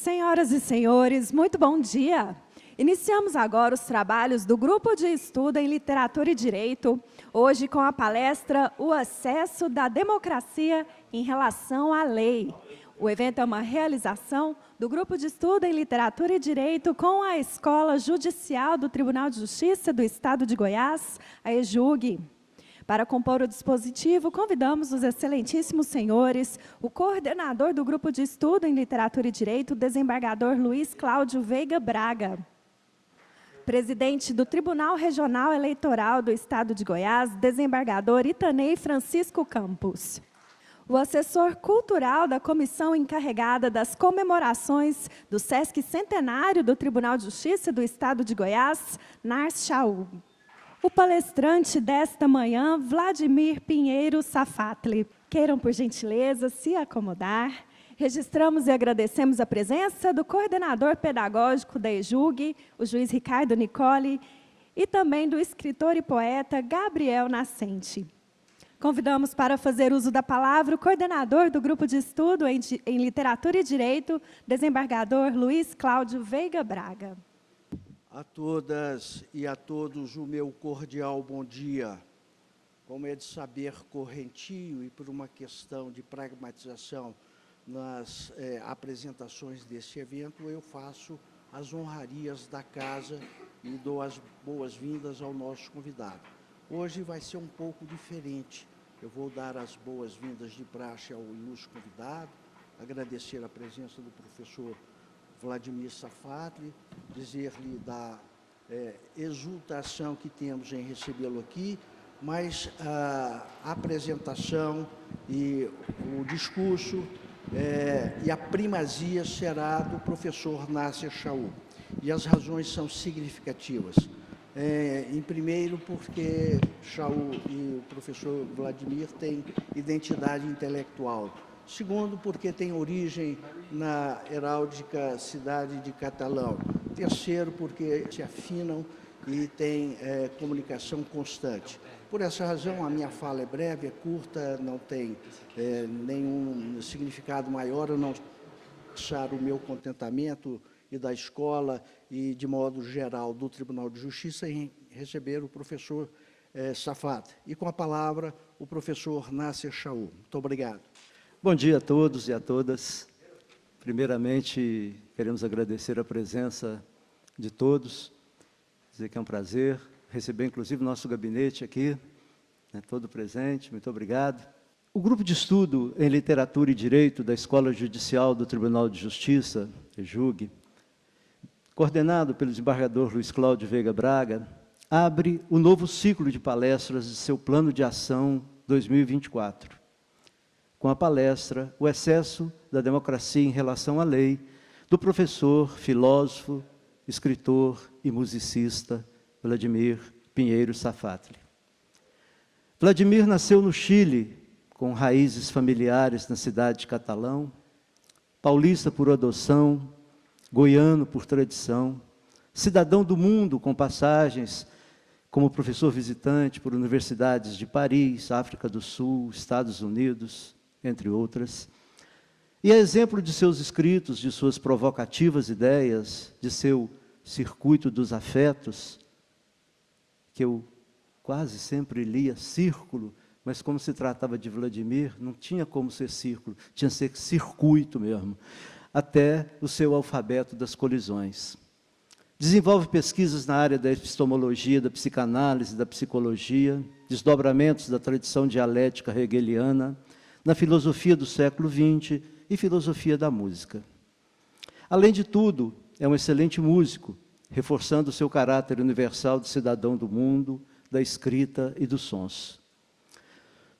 Senhoras e senhores, muito bom dia! Iniciamos agora os trabalhos do Grupo de Estudo em Literatura e Direito, hoje com a palestra O Acesso da Democracia em Relação à Lei. O evento é uma realização do Grupo de Estudo em Literatura e Direito com a Escola Judicial do Tribunal de Justiça do Estado de Goiás, a EJUG. Para compor o dispositivo, convidamos os excelentíssimos senhores, o coordenador do Grupo de Estudo em Literatura e Direito, o desembargador Luiz Cláudio Veiga Braga, presidente do Tribunal Regional Eleitoral do Estado de Goiás, desembargador Itanei Francisco Campos, o assessor cultural da comissão encarregada das comemorações do Sesc Centenário do Tribunal de Justiça do Estado de Goiás, Nars Chaú. O palestrante desta manhã, Vladimir Pinheiro Safatli. Queiram, por gentileza, se acomodar. Registramos e agradecemos a presença do coordenador pedagógico da EJUG, o juiz Ricardo Nicoli, e também do escritor e poeta Gabriel Nascente. Convidamos para fazer uso da palavra o coordenador do Grupo de Estudo em Literatura e Direito, desembargador Luiz Cláudio Veiga Braga. A todas e a todos o meu cordial bom dia. Como é de saber correntio e por uma questão de pragmatização nas apresentações deste evento, eu faço as honrarias da casa e dou as boas-vindas ao nosso convidado. Hoje vai ser um pouco diferente. Eu vou dar as boas-vindas de praxe ao ilustre convidado, agradecer a presença do professor Vladimir Safatli, dizer-lhe da exultação que temos em recebê-lo aqui, mas a apresentação e o discurso e a primazia será do professor Nasser Chaú. E as razões são significativas. Em primeiro, porque Chaú e o professor Vladimir têm identidade intelectual. Segundo, porque tem origem na heráldica cidade de Catalão. Terceiro, porque se afinam e têm comunicação constante. Por essa razão, a minha fala é breve, é curta, não tem nenhum significado maior, eu não deixar o meu contentamento e da escola e, de modo geral, do Tribunal de Justiça em receber o professor Safatli. E, com a palavra, o professor Nasser Chaú. Muito obrigado. Bom dia a todos e a todas. Primeiramente, queremos agradecer a presença de todos, dizer que é um prazer receber, inclusive, nosso gabinete aqui, todo presente, muito obrigado. O Grupo de Estudo em Literatura e Direito da Escola Judicial do Tribunal de Justiça, EJUG, coordenado pelo desembargador Luiz Cláudio Veiga Braga, abre o novo ciclo de palestras de seu Plano de Ação 2024. Com a palestra O Excesso da Democracia em Relação à Lei, do professor, filósofo, escritor e musicista Vladimir Pinheiro Safatli. Vladimir nasceu no Chile, com raízes familiares na cidade de Catalão, paulista por adoção, goiano por tradição, cidadão do mundo com passagens como professor visitante por universidades de Paris, África do Sul, Estados Unidos, entre outras, e a exemplo de seus escritos, de suas provocativas ideias, de seu circuito dos afetos, que eu quase sempre lia círculo, mas como se tratava de Vladimir, não tinha como ser círculo, tinha que ser circuito mesmo, até o seu alfabeto das colisões. Desenvolve pesquisas na área da epistemologia, da psicanálise, da psicologia, desdobramentos da tradição dialética hegeliana, na filosofia do século XX e filosofia da música. Além de tudo, é um excelente músico, reforçando seu caráter universal de cidadão do mundo, da escrita e dos sons.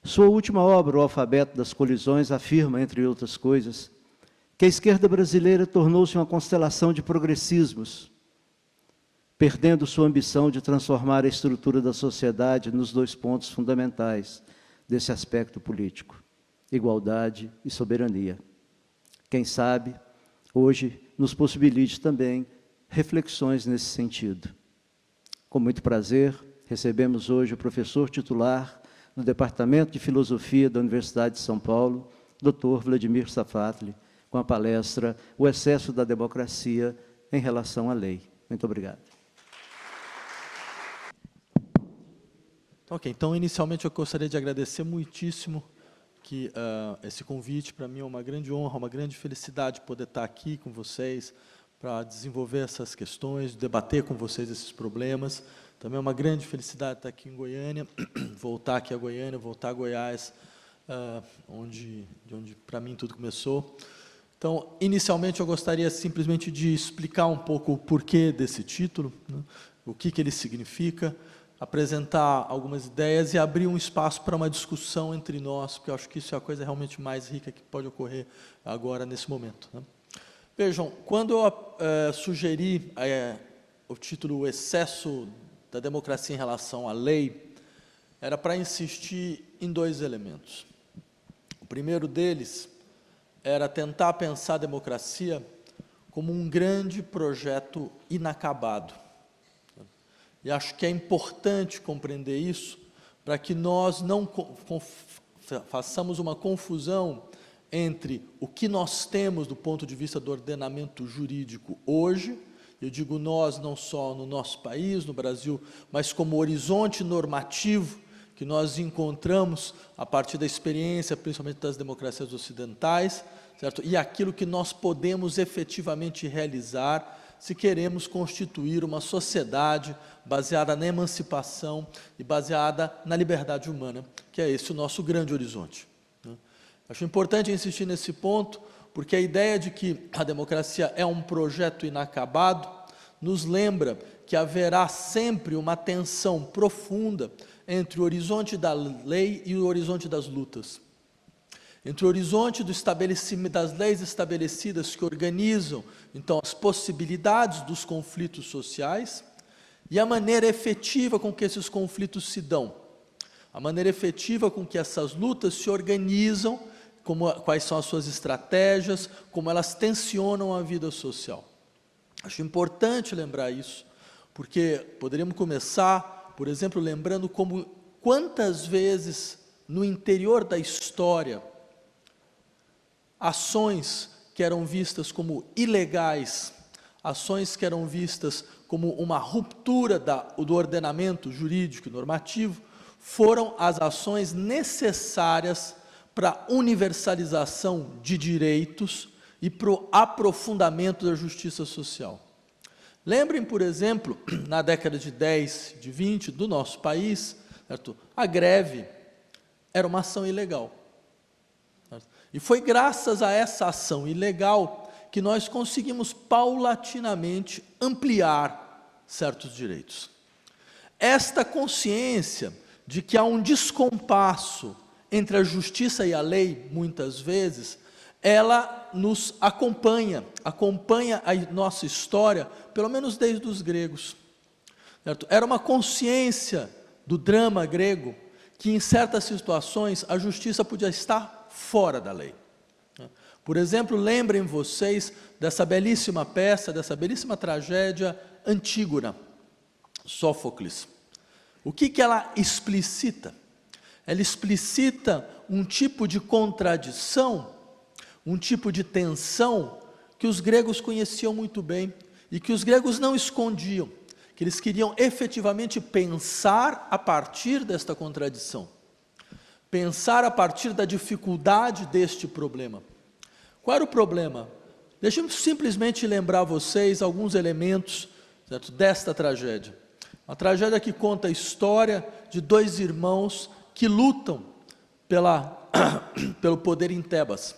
Sua última obra, O Alfabeto das Colisões, afirma, entre outras coisas, que a esquerda brasileira tornou-se uma constelação de progressismos, perdendo sua ambição de transformar a estrutura da sociedade nos dois pontos fundamentais desse aspecto político: igualdade e soberania. Quem sabe, hoje, nos possibilite também reflexões nesse sentido. Com muito prazer, recebemos hoje o professor titular do Departamento de Filosofia da Universidade de São Paulo, Dr. Vladimir Safatli. com a palestra O Excesso da Democracia em Relação à Lei. Muito obrigado. Ok, então, inicialmente, eu gostaria de agradecer muitíssimo que esse convite. Para mim é uma grande honra, uma grande felicidade poder estar aqui com vocês para desenvolver essas questões, debater com vocês esses problemas. Também é uma grande felicidade estar aqui em Goiânia, voltar aqui a Goiânia, voltar a Goiás, de onde, para mim, tudo começou. Então, inicialmente, eu gostaria simplesmente de explicar um pouco o porquê desse título, né, o que ele significa, apresentar algumas ideias e abrir um espaço para uma discussão entre nós, porque eu acho que isso é a coisa realmente mais rica que pode ocorrer agora, nesse momento, né. Vejam, quando eu sugeri o título O Excesso da Democracia em Relação à Lei, era para insistir em dois elementos. O primeiro deles era tentar pensar a democracia como um grande projeto inacabado. E acho que é importante compreender isso para que nós não façamos uma confusão entre o que nós temos do ponto de vista do ordenamento jurídico hoje, eu digo nós não só no nosso país, no Brasil, mas como horizonte normativo que nós encontramos a partir da experiência, principalmente das democracias ocidentais, certo? E aquilo que nós podemos efetivamente realizar se queremos constituir uma sociedade baseada na emancipação e baseada na liberdade humana, que é esse o nosso grande horizonte, né? Acho importante insistir nesse ponto, porque a ideia de que a democracia é um projeto inacabado nos lembra que haverá sempre uma tensão profunda entre o horizonte da lei e o horizonte das lutas. Entre o horizonte do estabelecimento das leis estabelecidas que organizam, então, as possibilidades dos conflitos sociais e a maneira efetiva com que esses conflitos se dão, a maneira efetiva com que essas lutas se organizam, quais são as suas estratégias, como elas tensionam a vida social. Acho importante lembrar isso, porque poderíamos começar, por exemplo, lembrando quantas vezes no interior da história ações que eram vistas como ilegais, ações que eram vistas como uma ruptura do ordenamento jurídico e normativo, foram as ações necessárias para a universalização de direitos e para o aprofundamento da justiça social. Lembrem, por exemplo, na década de 10, de 20, do nosso país, certo? A greve era uma ação ilegal. E foi graças a essa ação ilegal que nós conseguimos paulatinamente ampliar certos direitos. Esta consciência de que há um descompasso entre a justiça e a lei, muitas vezes, ela nos acompanha a nossa história, pelo menos desde os gregos, certo? Era uma consciência do drama grego que, em certas situações, a justiça podia estar fora da lei. Por exemplo, lembrem vocês dessa belíssima peça, dessa belíssima tragédia Antígona, Sófocles. O que ela explicita? Ela explicita um tipo de contradição, um tipo de tensão que os gregos conheciam muito bem e que os gregos não escondiam, que eles queriam efetivamente pensar a partir desta contradição, pensar a partir da dificuldade deste problema. Qual era o problema? Deixe-me simplesmente lembrar vocês alguns elementos, certo, desta tragédia. Uma tragédia que conta a história de dois irmãos que lutam pelo poder em Tebas,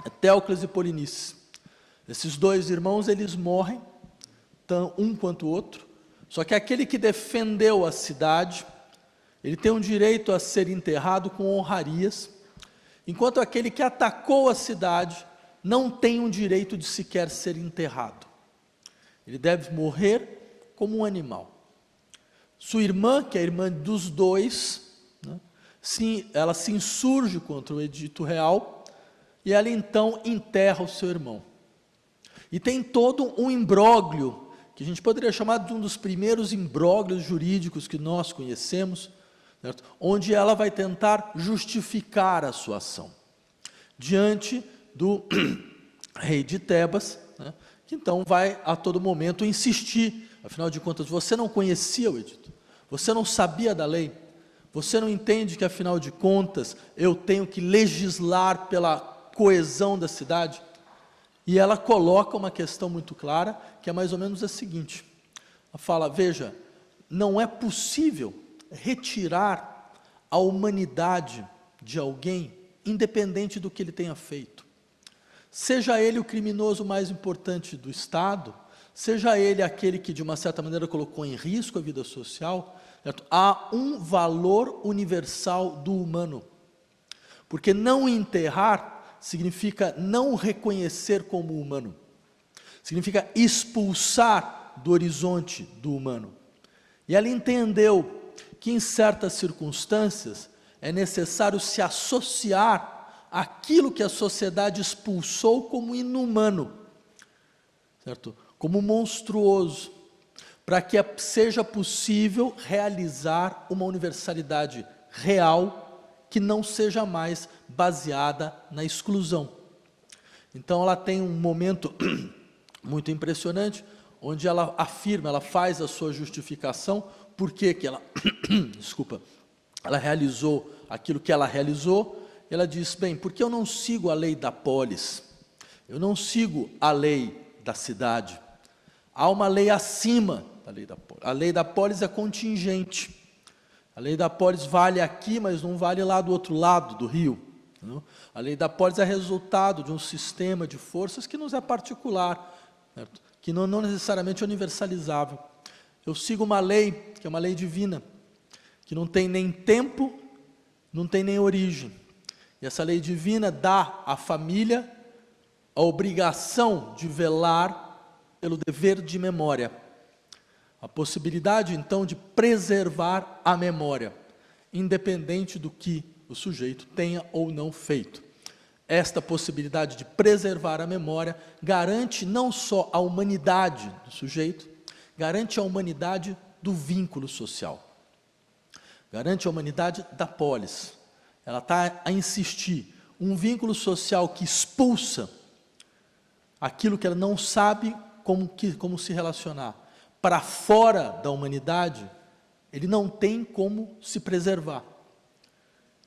Etéocles e Polinices. Esses dois irmãos, eles morrem, um quanto o outro, só que aquele que defendeu a cidade, ele tem um direito a ser enterrado com honrarias, enquanto aquele que atacou a cidade não tem um direito de sequer ser enterrado. Ele deve morrer como um animal. Sua irmã, que é a irmã dos dois, né, ela se insurge contra o edito real e ela então enterra o seu irmão. E tem todo um imbróglio, que a gente poderia chamar de um dos primeiros imbróglios jurídicos que nós conhecemos, certo? Onde ela vai tentar justificar a sua ação diante rei de Tebas, né, que então vai a todo momento insistir. Afinal de contas, você não conhecia o edito, você não sabia da lei, você não entende que, afinal de contas, eu tenho que legislar pela coesão da cidade? E ela coloca uma questão muito clara, que é mais ou menos a seguinte. Ela fala, veja, não é possível retirar a humanidade de alguém, independente do que ele tenha feito. Seja ele o criminoso mais importante do Estado, seja ele aquele que, de uma certa maneira, colocou em risco a vida social, certo? Há um valor universal do humano. Porque não enterrar significa não reconhecer como humano. Significa expulsar do horizonte do humano. E ela entendeu que, em certas circunstâncias, é necessário se associar àquilo que a sociedade expulsou como inumano, certo? Como monstruoso, para que seja possível realizar uma universalidade real que não seja mais baseada na exclusão. Então ela tem um momento muito impressionante, onde ela afirma, ela faz a sua justificação, por que ela, desculpa, ela realizou aquilo que ela realizou. Ela diz, bem, porque eu não sigo a lei da polis, eu não sigo a lei da cidade, há uma lei acima da lei da polis. A lei da polis é contingente, a lei da polis vale aqui, mas não vale lá do outro lado do rio. Não? A lei da polis é resultado de um sistema de forças que nos é particular, certo? Que não necessariamente é universalizável. Eu sigo uma lei, que é uma lei divina, que não tem nem tempo, não tem nem origem. E essa lei divina dá à família a obrigação de velar pelo dever de memória. A possibilidade, então, de preservar a memória, independente do que o sujeito tenha ou não feito. Esta possibilidade de preservar a memória garante não só a humanidade do sujeito, garante a humanidade do vínculo social. Garante a humanidade da polis. Ela está a insistir. Um vínculo social que expulsa aquilo que ela não sabe como se relacionar para fora da humanidade, ele não tem como se preservar.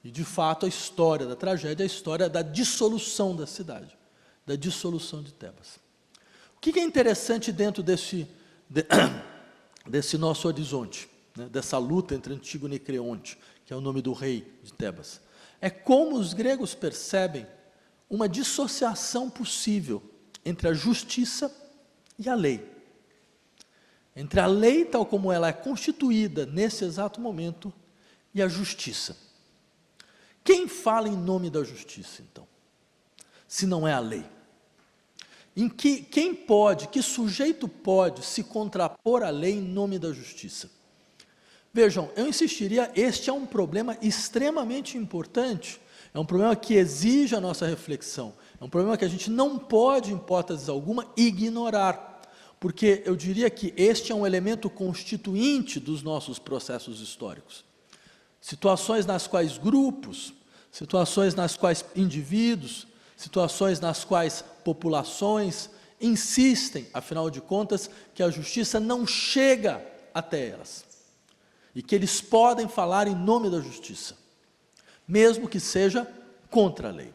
E, de fato, a história da tragédia é a história da dissolução da cidade, da dissolução de Tebas. O que é interessante dentro desse nosso horizonte, né, dessa luta entre Antígono e Creonte, que é o nome do rei de Tebas? É como os gregos percebem uma dissociação possível entre a justiça e a lei. Entre a lei, tal como ela é constituída nesse exato momento, e a justiça. Quem fala em nome da justiça, então? Se não é a lei? Quem pode, que sujeito pode se contrapor à lei em nome da justiça? Vejam, eu insistiria, este é um problema extremamente importante, é um problema que exige a nossa reflexão, é um problema que a gente não pode, em hipótese alguma, ignorar, porque eu diria que este é um elemento constituinte dos nossos processos históricos. Situações nas quais grupos, situações nas quais indivíduos, situações nas quais populações insistem, afinal de contas, que a justiça não chega até elas. E que eles podem falar em nome da justiça, mesmo que seja contra a lei.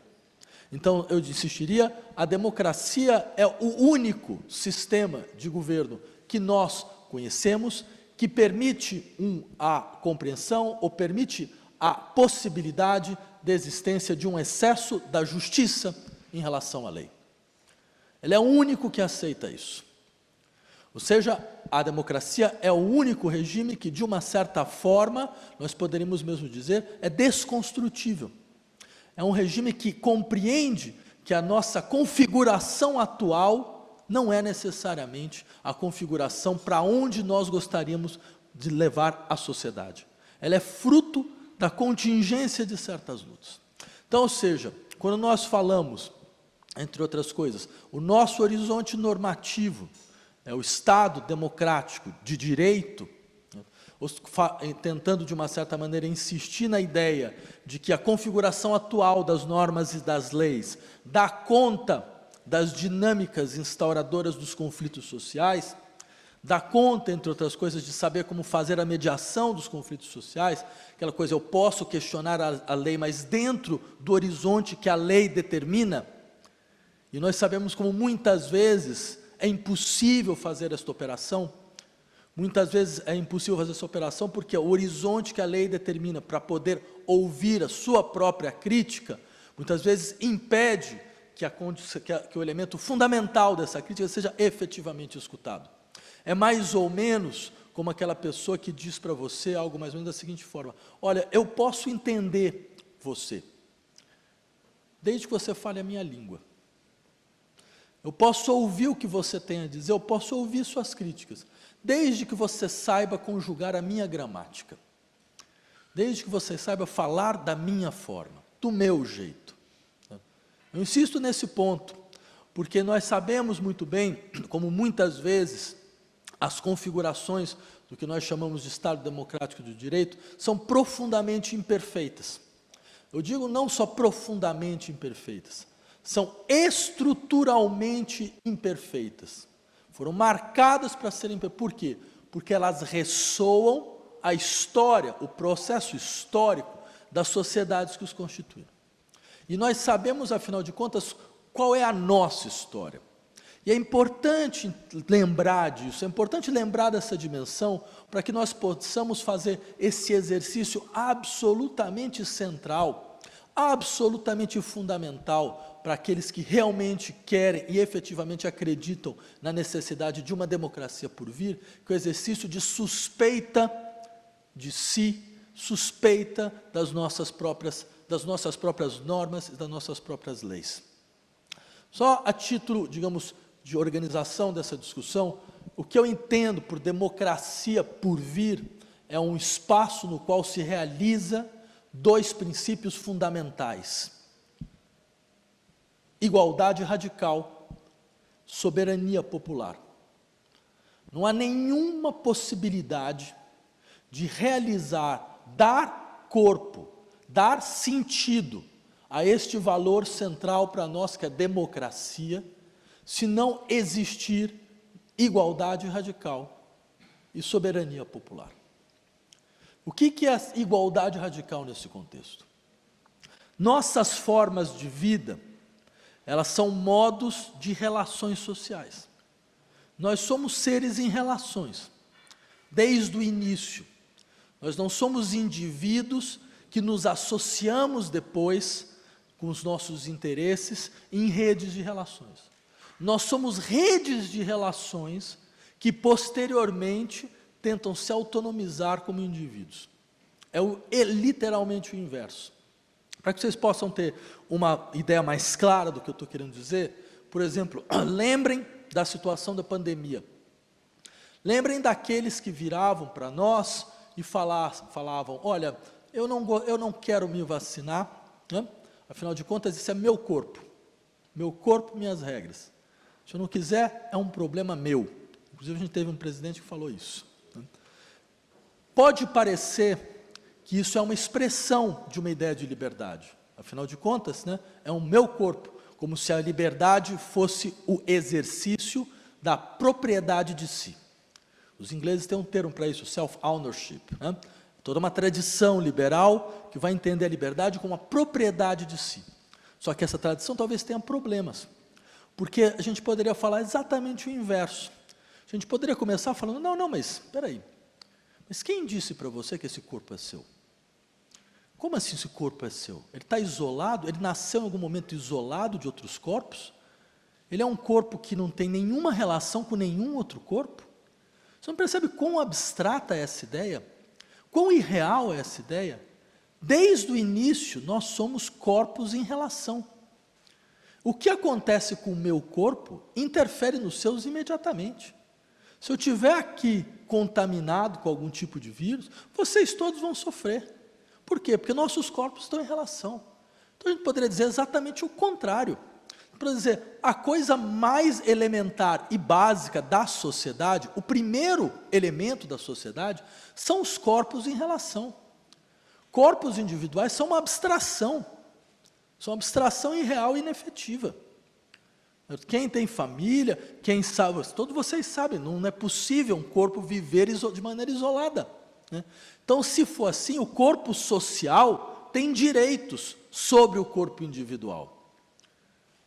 Então, eu insistiria, a democracia é o único sistema de governo que nós conhecemos, que permite a compreensão ou permite a possibilidade da existência de um excesso da justiça em relação à lei. Ele é o único que aceita isso. Ou seja, a democracia é o único regime que, de uma certa forma, nós poderíamos mesmo dizer, é desconstrutível. É um regime que compreende que a nossa configuração atual não é necessariamente a configuração para onde nós gostaríamos de levar a sociedade. Ela é fruto da contingência de certas lutas. Então, ou seja, quando nós falamos, entre outras coisas, o nosso horizonte normativo é o Estado democrático de direito, tentando, de uma certa maneira, insistir na ideia de que a configuração atual das normas e das leis dá conta das dinâmicas instauradoras dos conflitos sociais, dá conta, entre outras coisas, de saber como fazer a mediação dos conflitos sociais, aquela coisa, eu posso questionar a lei, mas dentro do horizonte que a lei determina, e nós sabemos como muitas vezes é impossível fazer esta operação, muitas vezes é impossível fazer essa operação porque o horizonte que a lei determina para poder ouvir a sua própria crítica, muitas vezes impede que o elemento fundamental dessa crítica seja efetivamente escutado. É mais ou menos como aquela pessoa que diz para você algo mais ou menos da seguinte forma: olha, eu posso entender você, desde que você fale a minha língua. Eu posso ouvir o que você tem a dizer, eu posso ouvir suas críticas, desde que você saiba conjugar a minha gramática, desde que você saiba falar da minha forma, do meu jeito. Eu insisto nesse ponto, porque nós sabemos muito bem, como muitas vezes as configurações do que nós chamamos de Estado Democrático de Direito são profundamente imperfeitas. Eu digo não só profundamente imperfeitas, são estruturalmente imperfeitas. Foram marcadas para serem imperfeitas. Por quê? Porque elas ressoam a história, o processo histórico das sociedades que os constituíram. E nós sabemos, afinal de contas, qual é a nossa história. E é importante lembrar disso, é importante lembrar dessa dimensão para que nós possamos fazer esse exercício absolutamente central, absolutamente fundamental para aqueles que realmente querem e efetivamente acreditam na necessidade de uma democracia por vir, que é o exercício de suspeita de si, suspeita das nossas próprias normas e das nossas próprias leis. Só a título, digamos, de organização dessa discussão, o que eu entendo por democracia por vir é um espaço no qual se realiza dois princípios fundamentais: igualdade radical, soberania popular. Não há nenhuma possibilidade de realizar, dar corpo, dar sentido a este valor central para nós, que é a democracia, se não existir igualdade radical e soberania popular. O que é a igualdade radical nesse contexto? Nossas formas de vida, elas são modos de relações sociais. Nós somos seres em relações, desde o início. Nós não somos indivíduos que nos associamos depois com os nossos interesses em redes de relações. Nós somos redes de relações que posteriormente tentam se autonomizar como indivíduos. É literalmente o inverso. Para que vocês possam ter uma ideia mais clara do que eu estou querendo dizer, por exemplo, lembrem da situação da pandemia. Lembrem daqueles que viravam para nós e falavam: olha, eu não quero me vacinar, né? Afinal de contas, isso é meu corpo, minhas regras. Se eu não quiser, é um problema meu. Inclusive, a gente teve um presidente que falou isso. Pode parecer que isso é uma expressão de uma ideia de liberdade. Afinal de contas, né, é o meu corpo, como se a liberdade fosse o exercício da propriedade de si. Os ingleses têm um termo para isso, self-ownership, né? Toda uma tradição liberal que vai entender a liberdade como a propriedade de si. Só que essa tradição talvez tenha problemas. Porque a gente poderia falar exatamente o inverso. A gente poderia começar falando: não, mas espera aí. Mas quem disse para você que esse corpo é seu? Como assim esse corpo é seu? Ele está isolado? Ele nasceu em algum momento isolado de outros corpos? Ele é um corpo que não tem nenhuma relação com nenhum outro corpo? Você não percebe quão abstrata é essa ideia? Quão irreal é essa ideia? Desde o início, nós somos corpos em relação. O que acontece com o meu corpo interfere nos seus imediatamente. Se eu estiver aqui contaminado com algum tipo de vírus, vocês todos vão sofrer. Por quê? Porque nossos corpos estão em relação. Então a gente poderia dizer exatamente o contrário. Para dizer, a coisa mais elementar e básica da sociedade, o primeiro elemento da sociedade, são os corpos em relação. Corpos individuais são uma abstração irreal e inefetiva. Quem tem família, quem sabe, todos vocês sabem, não é possível um corpo viver de maneira isolada, né? Então, se for assim, o corpo social tem direitos sobre o corpo individual.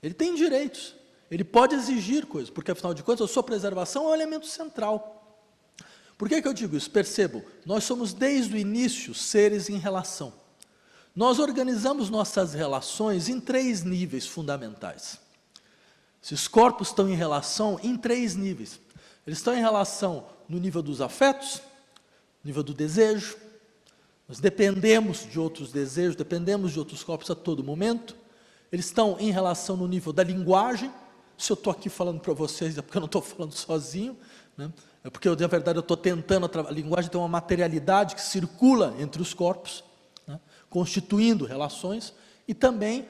Ele tem direitos, ele pode exigir coisas, porque, afinal de contas, a sua preservação é um elemento central. Por que eu digo isso? Percebam, nós somos, desde o início, seres em relação. Nós organizamos nossas relações em 3 níveis fundamentais. Esses corpos estão em relação em 3 níveis. Eles estão em relação no nível dos afetos, no nível do desejo. Nós dependemos de outros desejos, dependemos de outros corpos a todo momento. Eles estão em relação no nível da linguagem. Se eu estou aqui falando para vocês, é porque eu não estou falando sozinho, né? É porque, na verdade, eu estou tentando... A linguagem tem uma materialidade que circula entre os corpos, né? Constituindo relações, e também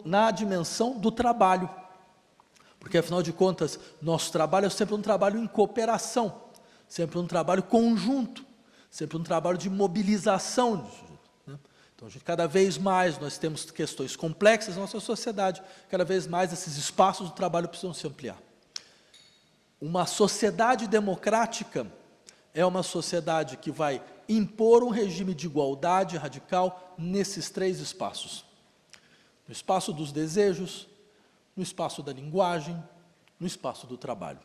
na dimensão do trabalho. Porque, afinal de contas, nosso trabalho é sempre um trabalho em cooperação, sempre um trabalho conjunto, sempre um trabalho de mobilização, né? Então, cada vez mais nós temos questões complexas na nossa sociedade, cada vez mais esses espaços do trabalho precisam se ampliar. Uma sociedade democrática é uma sociedade que vai impor um regime de igualdade radical nesses 3 espaços. No espaço dos desejos, no espaço da linguagem, no espaço do trabalho.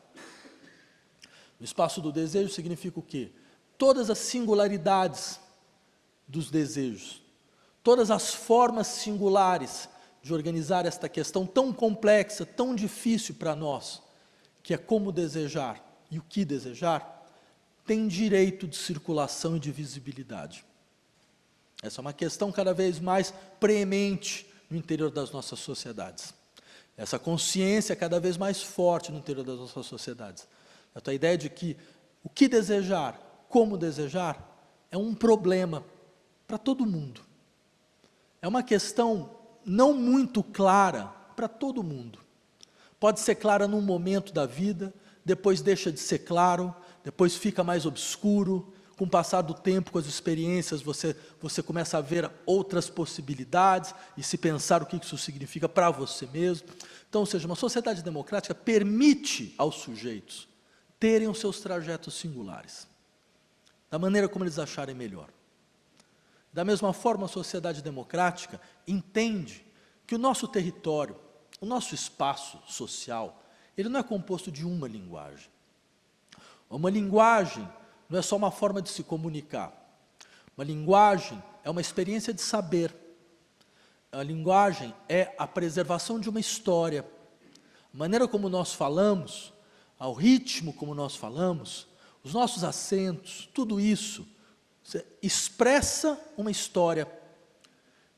No espaço do desejo significa o quê? Todas as singularidades dos desejos, todas as formas singulares de organizar esta questão tão complexa, tão difícil para nós, que é como desejar e o que desejar, tem direito de circulação e de visibilidade. Essa é uma questão cada vez mais preemente no interior das nossas sociedades. Essa consciência é cada vez mais forte no interior das nossas sociedades. A ideia de que o que desejar, como desejar, é um problema para todo mundo. É uma questão não muito clara para todo mundo. Pode ser clara num momento da vida, depois deixa de ser claro, depois fica mais obscuro. Com o passar do tempo, com as experiências, você começa a ver outras possibilidades e se pensar o que isso significa para você mesmo. Então, ou seja, uma sociedade democrática permite aos sujeitos terem os seus trajetos singulares, da maneira como eles acharem melhor. Da mesma forma, a sociedade democrática entende que o nosso território, o nosso espaço social, ele não é composto de uma linguagem. Uma linguagem não é só uma forma de se comunicar. Uma linguagem é uma experiência de saber. A linguagem é a preservação de uma história. A maneira como nós falamos, ao ritmo como nós falamos, os nossos acentos, tudo isso expressa uma história,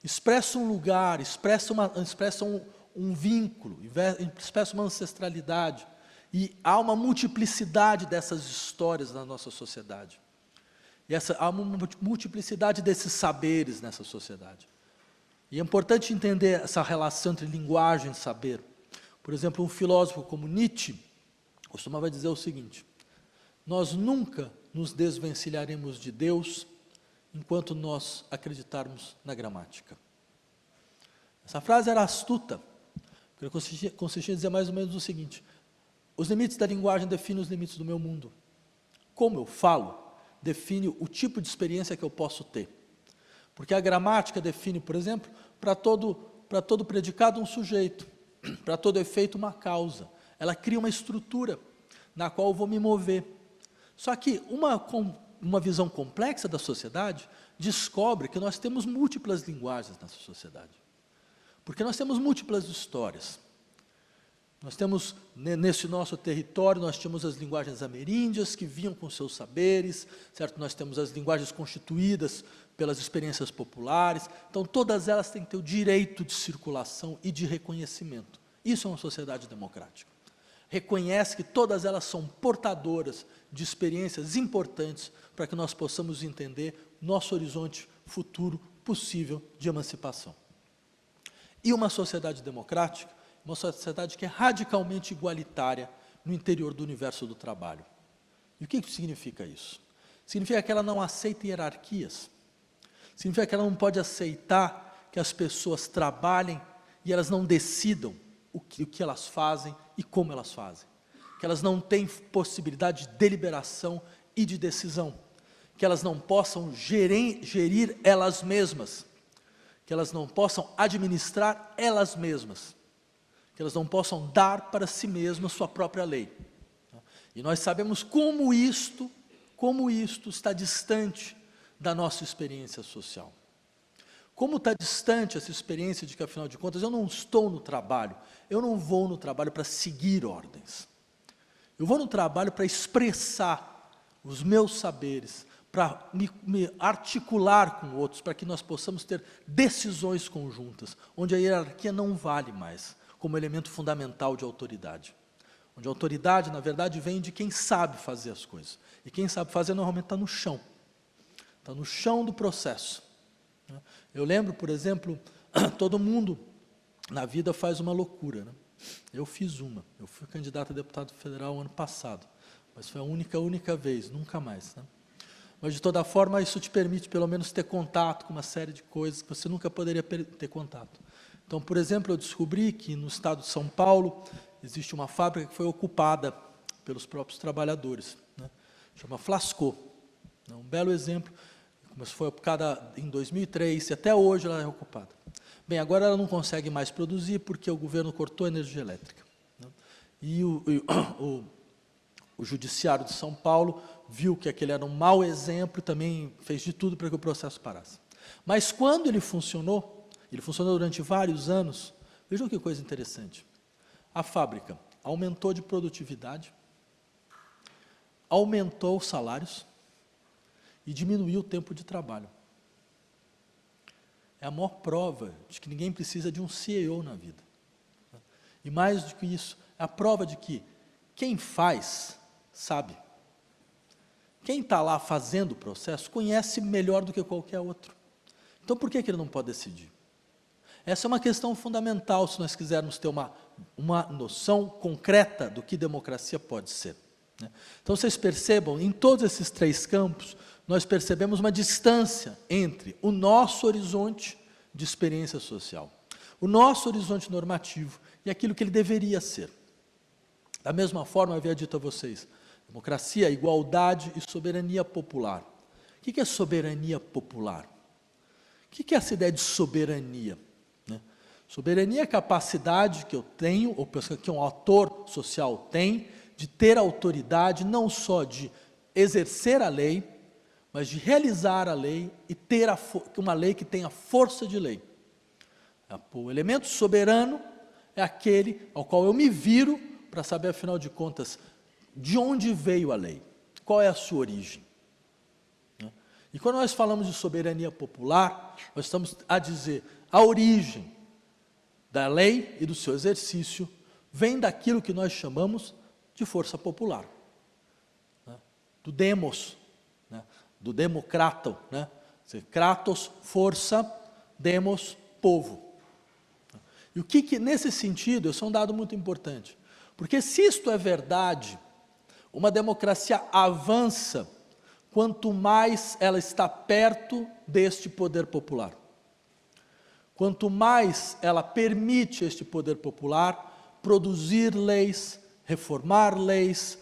expressa um lugar, expressa um vínculo, expressa uma ancestralidade. E há uma multiplicidade dessas histórias na nossa sociedade. E há uma multiplicidade desses saberes nessa sociedade. E é importante entender essa relação entre linguagem e saber. Por exemplo, um filósofo como Nietzsche costumava dizer o seguinte: nós nunca nos desvencilharemos de Deus enquanto nós acreditarmos na gramática. Essa frase era astuta, porque consistia em dizer mais ou menos o seguinte: os limites da linguagem definem os limites do meu mundo. Como eu falo, define o tipo de experiência que eu posso ter. Porque a gramática define, por exemplo, para todo predicado um sujeito, para todo efeito uma causa. Ela cria uma estrutura na qual eu vou me mover. Só que uma visão complexa da sociedade descobre que nós temos múltiplas linguagens nessa sociedade. Porque nós temos múltiplas histórias. Nós temos, nesse nosso território, nós tínhamos as linguagens ameríndias, que vinham com seus saberes, certo? Nós temos as linguagens constituídas pelas experiências populares. Então, todas elas têm que ter o direito de circulação e de reconhecimento. Isso é uma sociedade democrática. Reconhece que todas elas são portadoras de experiências importantes para que nós possamos entender nosso horizonte futuro possível de emancipação. E uma sociedade democrática, uma sociedade que é radicalmente igualitária no interior do universo do trabalho. E o que significa isso? Significa que ela não aceita hierarquias. Significa que ela não pode aceitar que as pessoas trabalhem e elas não decidam o que elas fazem e como elas fazem. Que elas não têm possibilidade de deliberação e de decisão. Que elas não possam gerir elas mesmas. Que elas não possam administrar elas mesmas. Que elas não possam dar para si mesmas sua própria lei. E nós sabemos como isto está distante da nossa experiência social. Como está distante essa experiência de que, afinal de contas, eu não estou no trabalho, eu não vou no trabalho para seguir ordens. Eu vou no trabalho para expressar os meus saberes, para me articular com outros, para que nós possamos ter decisões conjuntas, onde a hierarquia não vale mais como elemento fundamental de autoridade. Onde a autoridade, na verdade, vem de quem sabe fazer as coisas. E quem sabe fazer, normalmente, está no chão. Está no chão do processo. Eu lembro, por exemplo, todo mundo na vida faz uma loucura, né? Eu fiz uma. Eu fui candidato a deputado federal ano passado. Mas foi a única vez, nunca mais, né? Mas, de toda forma, isso te permite, pelo menos, ter contato com uma série de coisas que você nunca poderia ter contato. Então, por exemplo, eu descobri que no estado de São Paulo existe uma fábrica que foi ocupada pelos próprios trabalhadores, né? Chama Flascô. Um belo exemplo, mas foi ocupada em 2003 e até hoje ela é ocupada. Bem, agora ela não consegue mais produzir porque o governo cortou a energia elétrica, né? E o Judiciário de São Paulo viu que aquele era um mau exemplo e também fez de tudo para que o processo parasse. Mas quando ele funcionou durante vários anos, vejam que coisa interessante. A fábrica aumentou de produtividade, aumentou os salários e diminuiu o tempo de trabalho. É a maior prova de que ninguém precisa de um CEO na vida. E mais do que isso, é a prova de que quem faz, sabe. Quem está lá fazendo o processo, conhece melhor do que qualquer outro. Então, por que ele não pode decidir? Essa é uma questão fundamental, se nós quisermos ter uma noção concreta do que democracia pode ser, né? Então, vocês percebam, em todos esses três campos, nós percebemos uma distância entre o nosso horizonte de experiência social, o nosso horizonte normativo e aquilo que ele deveria ser. Da mesma forma, eu havia dito a vocês, democracia, igualdade e soberania popular. O que é soberania popular? O que é essa ideia de soberania? Soberania é a capacidade que eu tenho, ou que um ator social tem, de ter autoridade, não só de exercer a lei, mas de realizar a lei e ter uma lei que tenha força de lei. O elemento soberano é aquele ao qual eu me viro para saber, afinal de contas, de onde veio a lei, qual é a sua origem. E quando nós falamos de soberania popular, nós estamos a dizer a origem da lei e do seu exercício vem daquilo que nós chamamos de força popular, né? Do demos, né? Do democrato, né? Kratos, força, demos, povo. E o que nesse sentido, isso é um dado muito importante, porque se isto é verdade, uma democracia avança quanto mais ela está perto deste poder popular. Quanto mais ela permite este poder popular produzir leis, reformar leis,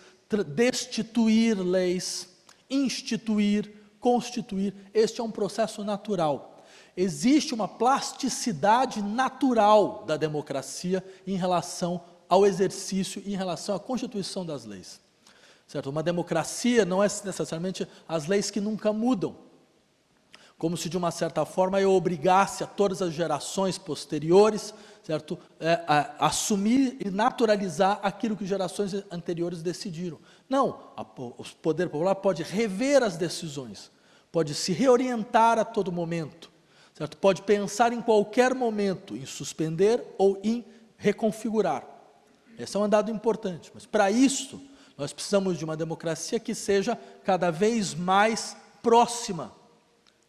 destituir leis, instituir, constituir, este é um processo natural. Existe uma plasticidade natural da democracia em relação ao exercício, em relação à constituição das leis. Certo? Uma democracia não é necessariamente as leis que nunca mudam, como se de uma certa forma eu obrigasse a todas as gerações posteriores, certo, a assumir e naturalizar aquilo que gerações anteriores decidiram. Não, o poder popular pode rever as decisões, pode se reorientar a todo momento, certo? Pode pensar em qualquer momento em suspender ou em reconfigurar. Esse é um dado importante, mas para isso nós precisamos de uma democracia que seja cada vez mais próxima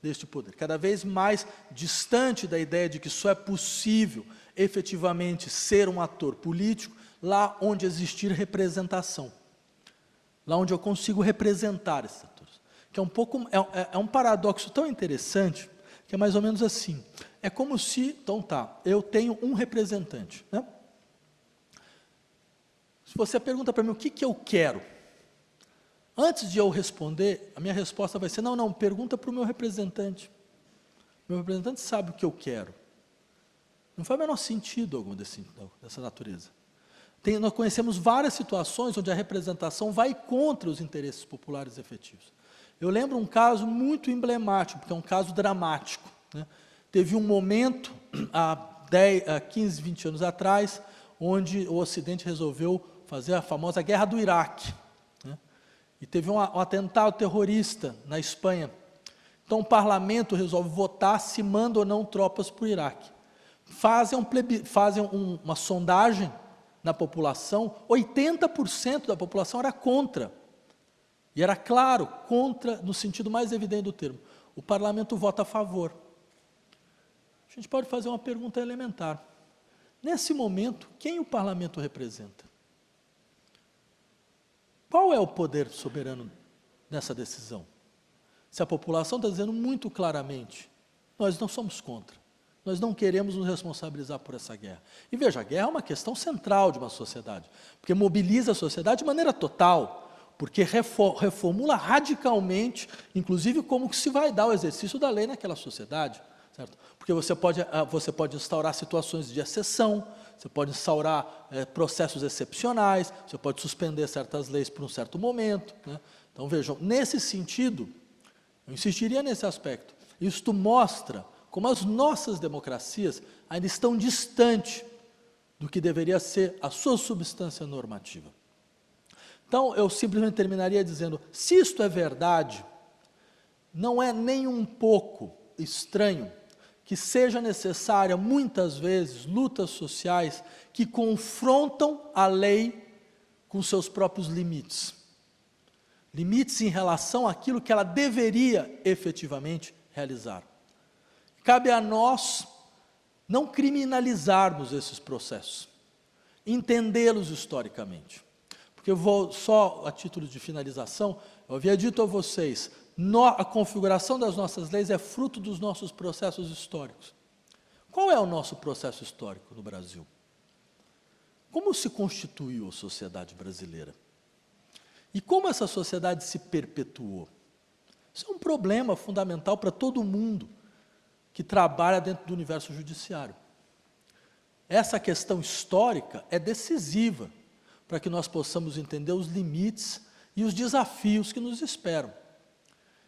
deste poder, cada vez mais distante da ideia de que só é possível efetivamente ser um ator político lá onde existir representação, lá onde eu consigo representar esses atores. Que é um paradoxo tão interessante, que é mais ou menos assim, é como se, então tá, eu tenho um representante, né? Se você pergunta para mim o que eu quero, antes de eu responder, a minha resposta vai ser, não, pergunta para o meu representante. Meu representante sabe o que eu quero. Não faz o menor sentido algum dessa natureza. Nós conhecemos várias situações onde a representação vai contra os interesses populares efetivos. Eu lembro um caso muito emblemático, porque é um caso dramático, né? Teve um momento, há 15, 20 anos atrás, onde o Ocidente resolveu fazer a famosa Guerra do Iraque, né? E teve um atentado terrorista na Espanha. Então o parlamento resolve votar se manda ou não tropas para o Iraque. Fazem uma sondagem na população, 80% da população era contra. E era claro, contra no sentido mais evidente do termo. O parlamento vota a favor. A gente pode fazer uma pergunta elementar. Nesse momento, quem o parlamento representa? Qual é o poder soberano nessa decisão? Se a população está dizendo muito claramente, nós não somos contra, nós não queremos nos responsabilizar por essa guerra. E veja, a guerra é uma questão central de uma sociedade, porque mobiliza a sociedade de maneira total, porque reformula radicalmente, inclusive como que se vai dar o exercício da lei naquela sociedade, certo? Porque você pode instaurar situações de exceção, você pode instaurar processos excepcionais, você pode suspender certas leis por um certo momento, né? Então vejam, nesse sentido, eu insistiria nesse aspecto. Isto mostra como as nossas democracias ainda estão distantes do que deveria ser a sua substância normativa. Então, eu simplesmente terminaria dizendo, se isto é verdade, não é nem um pouco estranho que seja necessária, muitas vezes, lutas sociais que confrontam a lei com seus próprios limites. Limites em relação àquilo que ela deveria efetivamente realizar. Cabe a nós não criminalizarmos esses processos, entendê-los historicamente. Porque eu vou, só a título de finalização, eu havia dito a vocês, a configuração das nossas leis é fruto dos nossos processos históricos. Qual é o nosso processo histórico no Brasil? Como se constituiu a sociedade brasileira? E como essa sociedade se perpetuou? Isso é um problema fundamental para todo mundo que trabalha dentro do universo judiciário. Essa questão histórica é decisiva para que nós possamos entender os limites e os desafios que nos esperam.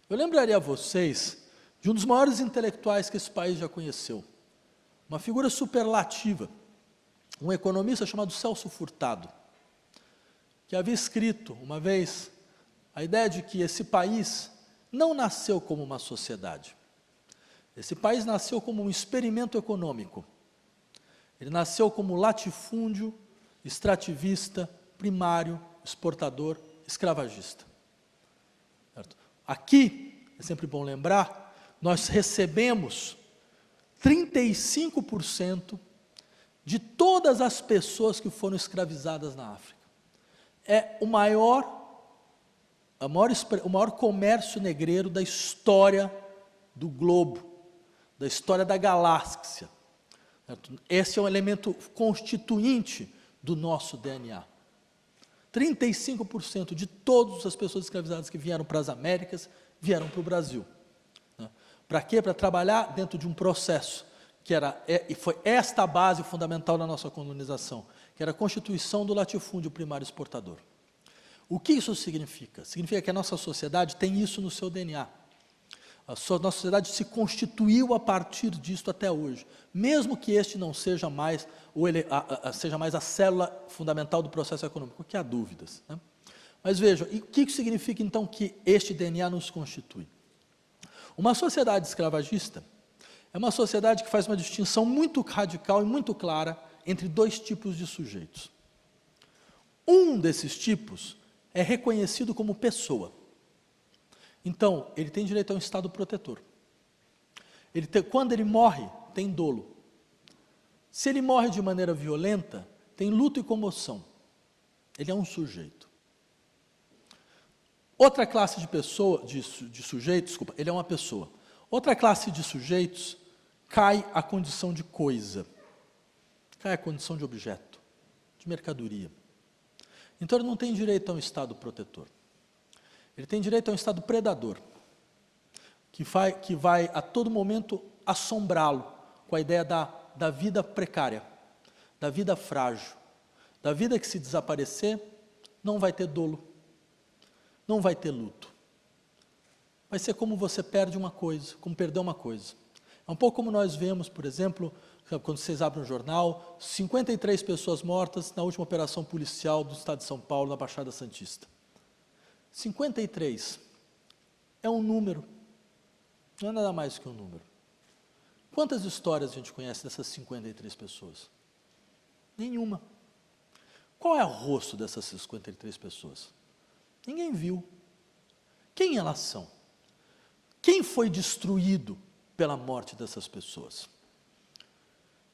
Eu lembraria a vocês de um dos maiores intelectuais que esse país já conheceu, uma figura superlativa, um economista chamado Celso Furtado, que havia escrito uma vez a ideia de que esse país não nasceu como uma sociedade. Esse país nasceu como um experimento econômico. Ele nasceu como latifúndio, extrativista, primário, exportador, escravagista. Certo? Aqui, é sempre bom lembrar, nós recebemos 35% de todas as pessoas que foram escravizadas na África. É o maior comércio negreiro da história do globo, da história da galáxia. Esse é um elemento constituinte do nosso DNA. 35% de todas as pessoas escravizadas que vieram para as Américas, vieram para o Brasil. Para quê? Para trabalhar dentro de um processo, e foi esta a base fundamental da nossa colonização, que era a constituição do latifúndio primário exportador. O que isso significa? Significa que a nossa sociedade tem isso no seu DNA. Nossa sociedade se constituiu a partir disso até hoje, mesmo que este não seja mais, a célula fundamental do processo econômico, que há dúvidas, né? Mas vejam, e o que isso significa então que este DNA nos constitui? Uma sociedade escravagista é uma sociedade que faz uma distinção muito radical e muito clara entre dois tipos de sujeitos. Um desses tipos é reconhecido como pessoa. Então, ele tem direito a um estado protetor. Quando ele morre, tem dolo. Se ele morre de maneira violenta, tem luto e comoção. Ele é um sujeito. Outra classe de sujeitos, ele é uma pessoa. Outra classe de sujeitos cai à condição de coisa, cai à condição de objeto, de mercadoria. Então ele não tem direito a um Estado protetor. Ele tem direito a um Estado predador, que vai a todo momento assombrá-lo com a ideia da vida precária, da vida frágil, da vida que, se desaparecer, não vai ter dolo, não vai ter luto. Vai ser como você perde uma coisa, como perder uma coisa. É um pouco como nós vemos, por exemplo, quando vocês abrem um jornal, 53 pessoas mortas na última operação policial do estado de São Paulo, na Baixada Santista. 53 é um número, não é nada mais que um número. Quantas histórias a gente conhece dessas 53 pessoas? Nenhuma. Qual é o rosto dessas 53 pessoas? Ninguém viu. Quem elas são? Quem foi destruído pela morte dessas pessoas?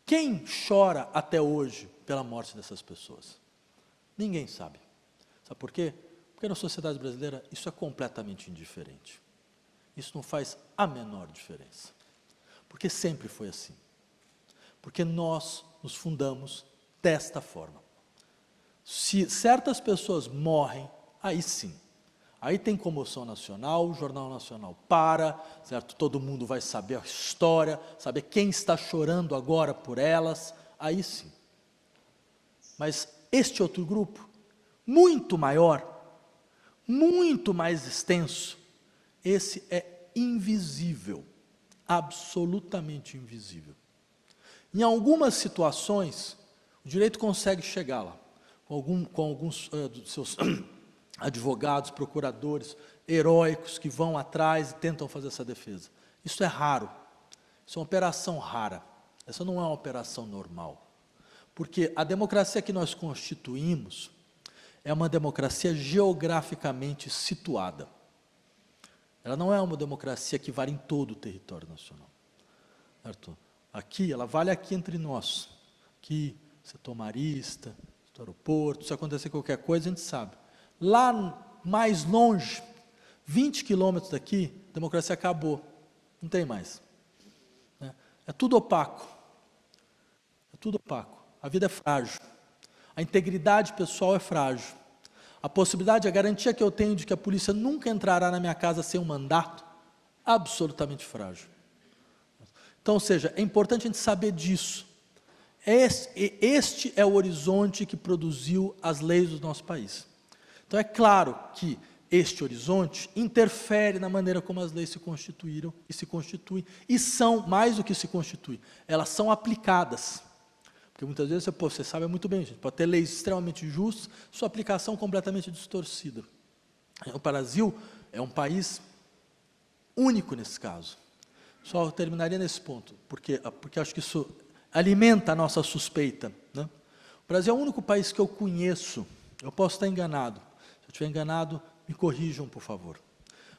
Quem chora até hoje pela morte dessas pessoas? Ninguém sabe. Sabe por quê? Porque na sociedade brasileira isso é completamente indiferente. Isso não faz a menor diferença. Porque sempre foi assim. Porque nós nos fundamos desta forma. Se certas pessoas morrem, aí sim. Aí tem comoção nacional, o Jornal Nacional para, certo? Todo mundo vai saber a história, saber quem está chorando agora por elas, aí sim. Mas este outro grupo, muito maior, muito mais extenso, esse é invisível, absolutamente invisível. Em algumas situações, o direito consegue chegar lá, com alguns dos seus advogados, procuradores, heróicos que vão atrás e tentam fazer essa defesa. Isso é raro, isso é uma operação rara, essa não é uma operação normal. Porque a democracia que nós constituímos é uma democracia geograficamente situada. Ela não é uma democracia que vale em todo o território nacional. Certo? Aqui, ela vale aqui entre nós. Aqui, setor marista, setor aeroporto, se acontecer qualquer coisa, a gente sabe. Lá mais longe, 20 quilômetros daqui, a democracia acabou, não tem mais. É tudo opaco. É tudo opaco. A vida é frágil. A integridade pessoal é frágil. A possibilidade, a garantia que eu tenho de que a polícia nunca entrará na minha casa sem um mandato, absolutamente frágil. Então, ou seja, é importante a gente saber disso. Este é o horizonte que produziu as leis do nosso país. Então, é claro que este horizonte interfere na maneira como as leis se constituíram e se constituem, e são, mais do que se constituem, elas são aplicadas. Porque muitas vezes, você sabe muito bem, gente, pode ter leis extremamente justas, sua aplicação completamente distorcida. O Brasil é um país único nesse caso. Só terminaria nesse ponto, porque acho que isso alimenta a nossa suspeita. Né? O Brasil é o único país que eu conheço, eu posso estar enganado, se eu estiver enganado, me corrijam, por favor.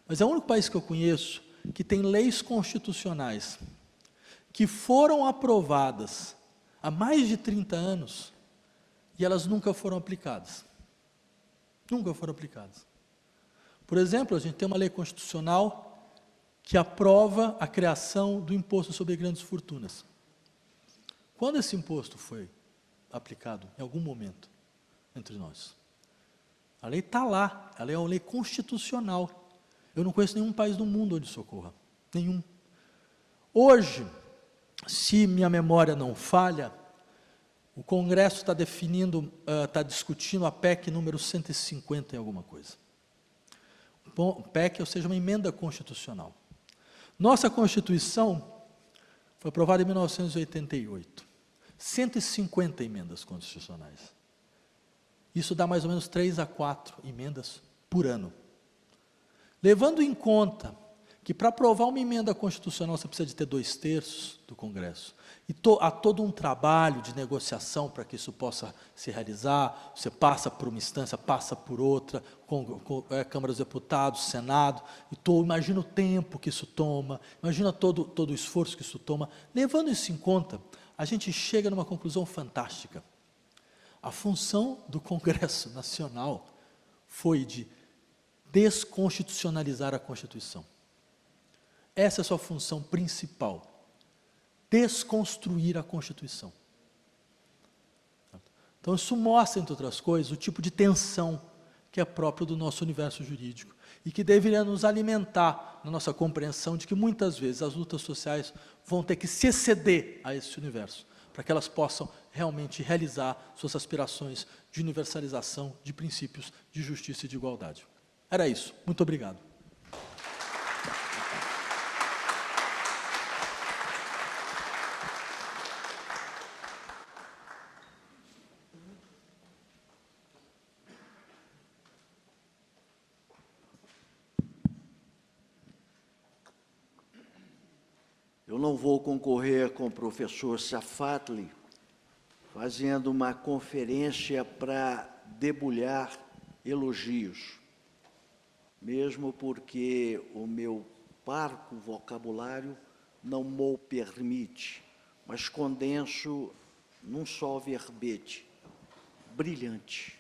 Mas é o único país que eu conheço que tem leis constitucionais que foram aprovadas há mais de 30 anos, e elas nunca foram aplicadas. Nunca foram aplicadas. Por exemplo, a gente tem uma lei constitucional que aprova a criação do imposto sobre grandes fortunas. Quando esse imposto foi aplicado, em algum momento, entre nós? A lei está lá, ela é uma lei constitucional. Eu não conheço nenhum país do mundo onde isso ocorra. Nenhum. Hoje, se minha memória não falha, o Congresso está está discutindo a PEC número 150 em alguma coisa. Bom, PEC, ou seja, uma emenda constitucional. Nossa Constituição foi aprovada em 1988. 150 emendas constitucionais. Isso dá mais ou menos 3 a 4 emendas por ano. Levando em conta que para aprovar uma emenda constitucional você precisa de ter 2/3 do Congresso. E há todo um trabalho de negociação para que isso possa se realizar, você passa por uma instância, passa por outra, Câmara dos Deputados, Senado, imagina o tempo que isso toma, imagina todo o esforço que isso toma. Levando isso em conta, a gente chega numa conclusão fantástica. A função do Congresso Nacional foi de desconstitucionalizar a Constituição. Essa é a sua função principal, desconstruir a Constituição. Então, isso mostra, entre outras coisas, o tipo de tensão que é próprio do nosso universo jurídico e que deveria nos alimentar na nossa compreensão de que, muitas vezes, as lutas sociais vão ter que se exceder a esse universo, para que elas possam realmente realizar suas aspirações de universalização, de princípios de justiça e de igualdade. Era isso. Muito obrigado. Eu não vou concorrer com o professor Safatli, fazendo uma conferência para debulhar elogios, mesmo porque o meu parco vocabulário não me permite, mas condenso num só verbete: brilhante,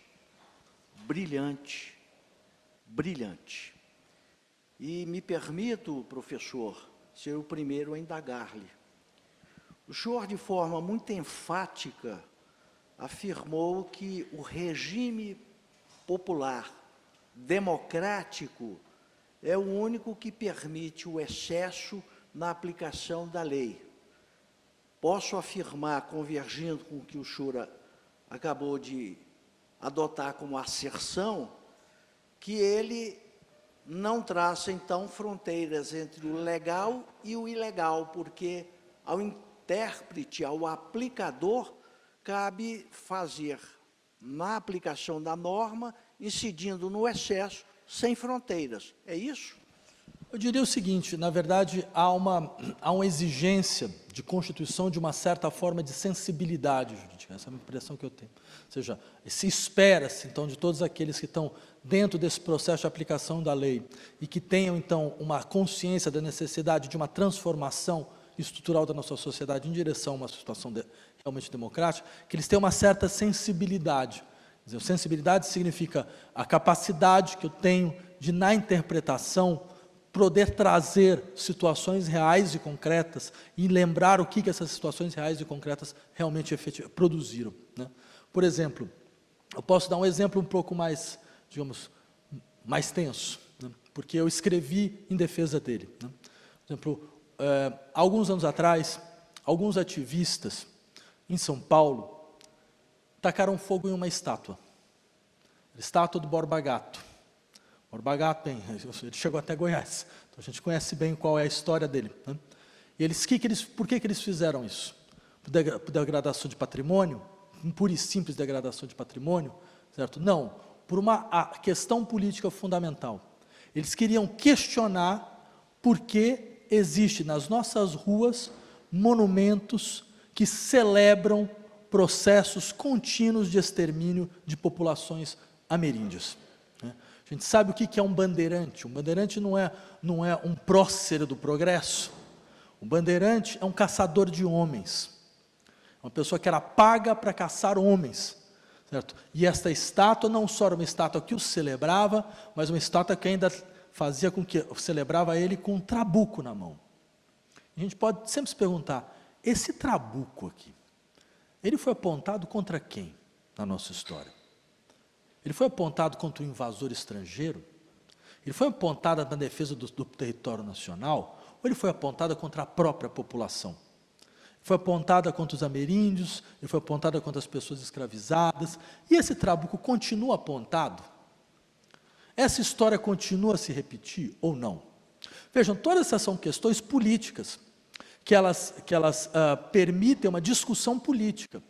brilhante, brilhante. E me permito, professor, ser o primeiro a indagar-lhe. O senhor, de forma muito enfática, afirmou que o regime popular, democrático, é o único que permite o excesso na aplicação da lei. Posso afirmar, convergindo com o que o senhor acabou de adotar como asserção, que ele não traça, então, fronteiras entre o legal e o ilegal, porque ao intérprete, ao aplicador, cabe fazer, na aplicação da norma, incidindo no excesso, sem fronteiras. É isso? Eu diria o seguinte: na verdade, há uma exigência de constituição de uma certa forma de sensibilidade jurídica, essa é a impressão que eu tenho. Ou seja, se espera-se, então, de todos aqueles que estão dentro desse processo de aplicação da lei e que tenham, então, uma consciência da necessidade de uma transformação estrutural da nossa sociedade em direção a uma situação realmente democrática, que eles tenham uma certa sensibilidade. Quer dizer, sensibilidade significa a capacidade que eu tenho de, na interpretação, poder trazer situações reais e concretas e lembrar o que essas situações reais e concretas realmente produziram, né? Por exemplo, eu posso dar um exemplo um pouco mais, digamos, mais tenso, né? Porque eu escrevi em defesa dele, né? Por exemplo, alguns anos atrás, alguns ativistas em São Paulo tacaram fogo em uma estátua do Borba Gato. Borba Gato, ele chegou até Goiás, então a gente conhece bem qual é a história dele, né? E por que eles fizeram isso? Por degradação de patrimônio? Pura e simples degradação de patrimônio? Certo? Não, por uma questão política fundamental. Eles queriam questionar por que existe nas nossas ruas monumentos que celebram processos contínuos de extermínio de populações ameríndias. A gente sabe o que é um bandeirante. Um bandeirante não é um prócer do progresso. Um bandeirante é um caçador de homens. Uma pessoa que era paga para caçar homens. Certo? E esta estátua não só era uma estátua que o celebrava, mas uma estátua que ainda fazia com que celebrava ele com um trabuco na mão. A gente pode sempre se perguntar, esse trabuco aqui, ele foi apontado contra quem na nossa história? Ele foi apontado contra o invasor estrangeiro? Ele foi apontado na defesa do território nacional? Ou ele foi apontado contra a própria população? Ele foi apontado contra os ameríndios? Ele foi apontado contra as pessoas escravizadas? E esse trabuco continua apontado? Essa história continua a se repetir ou não? Vejam, todas essas são questões políticas, que elas permitem uma discussão política.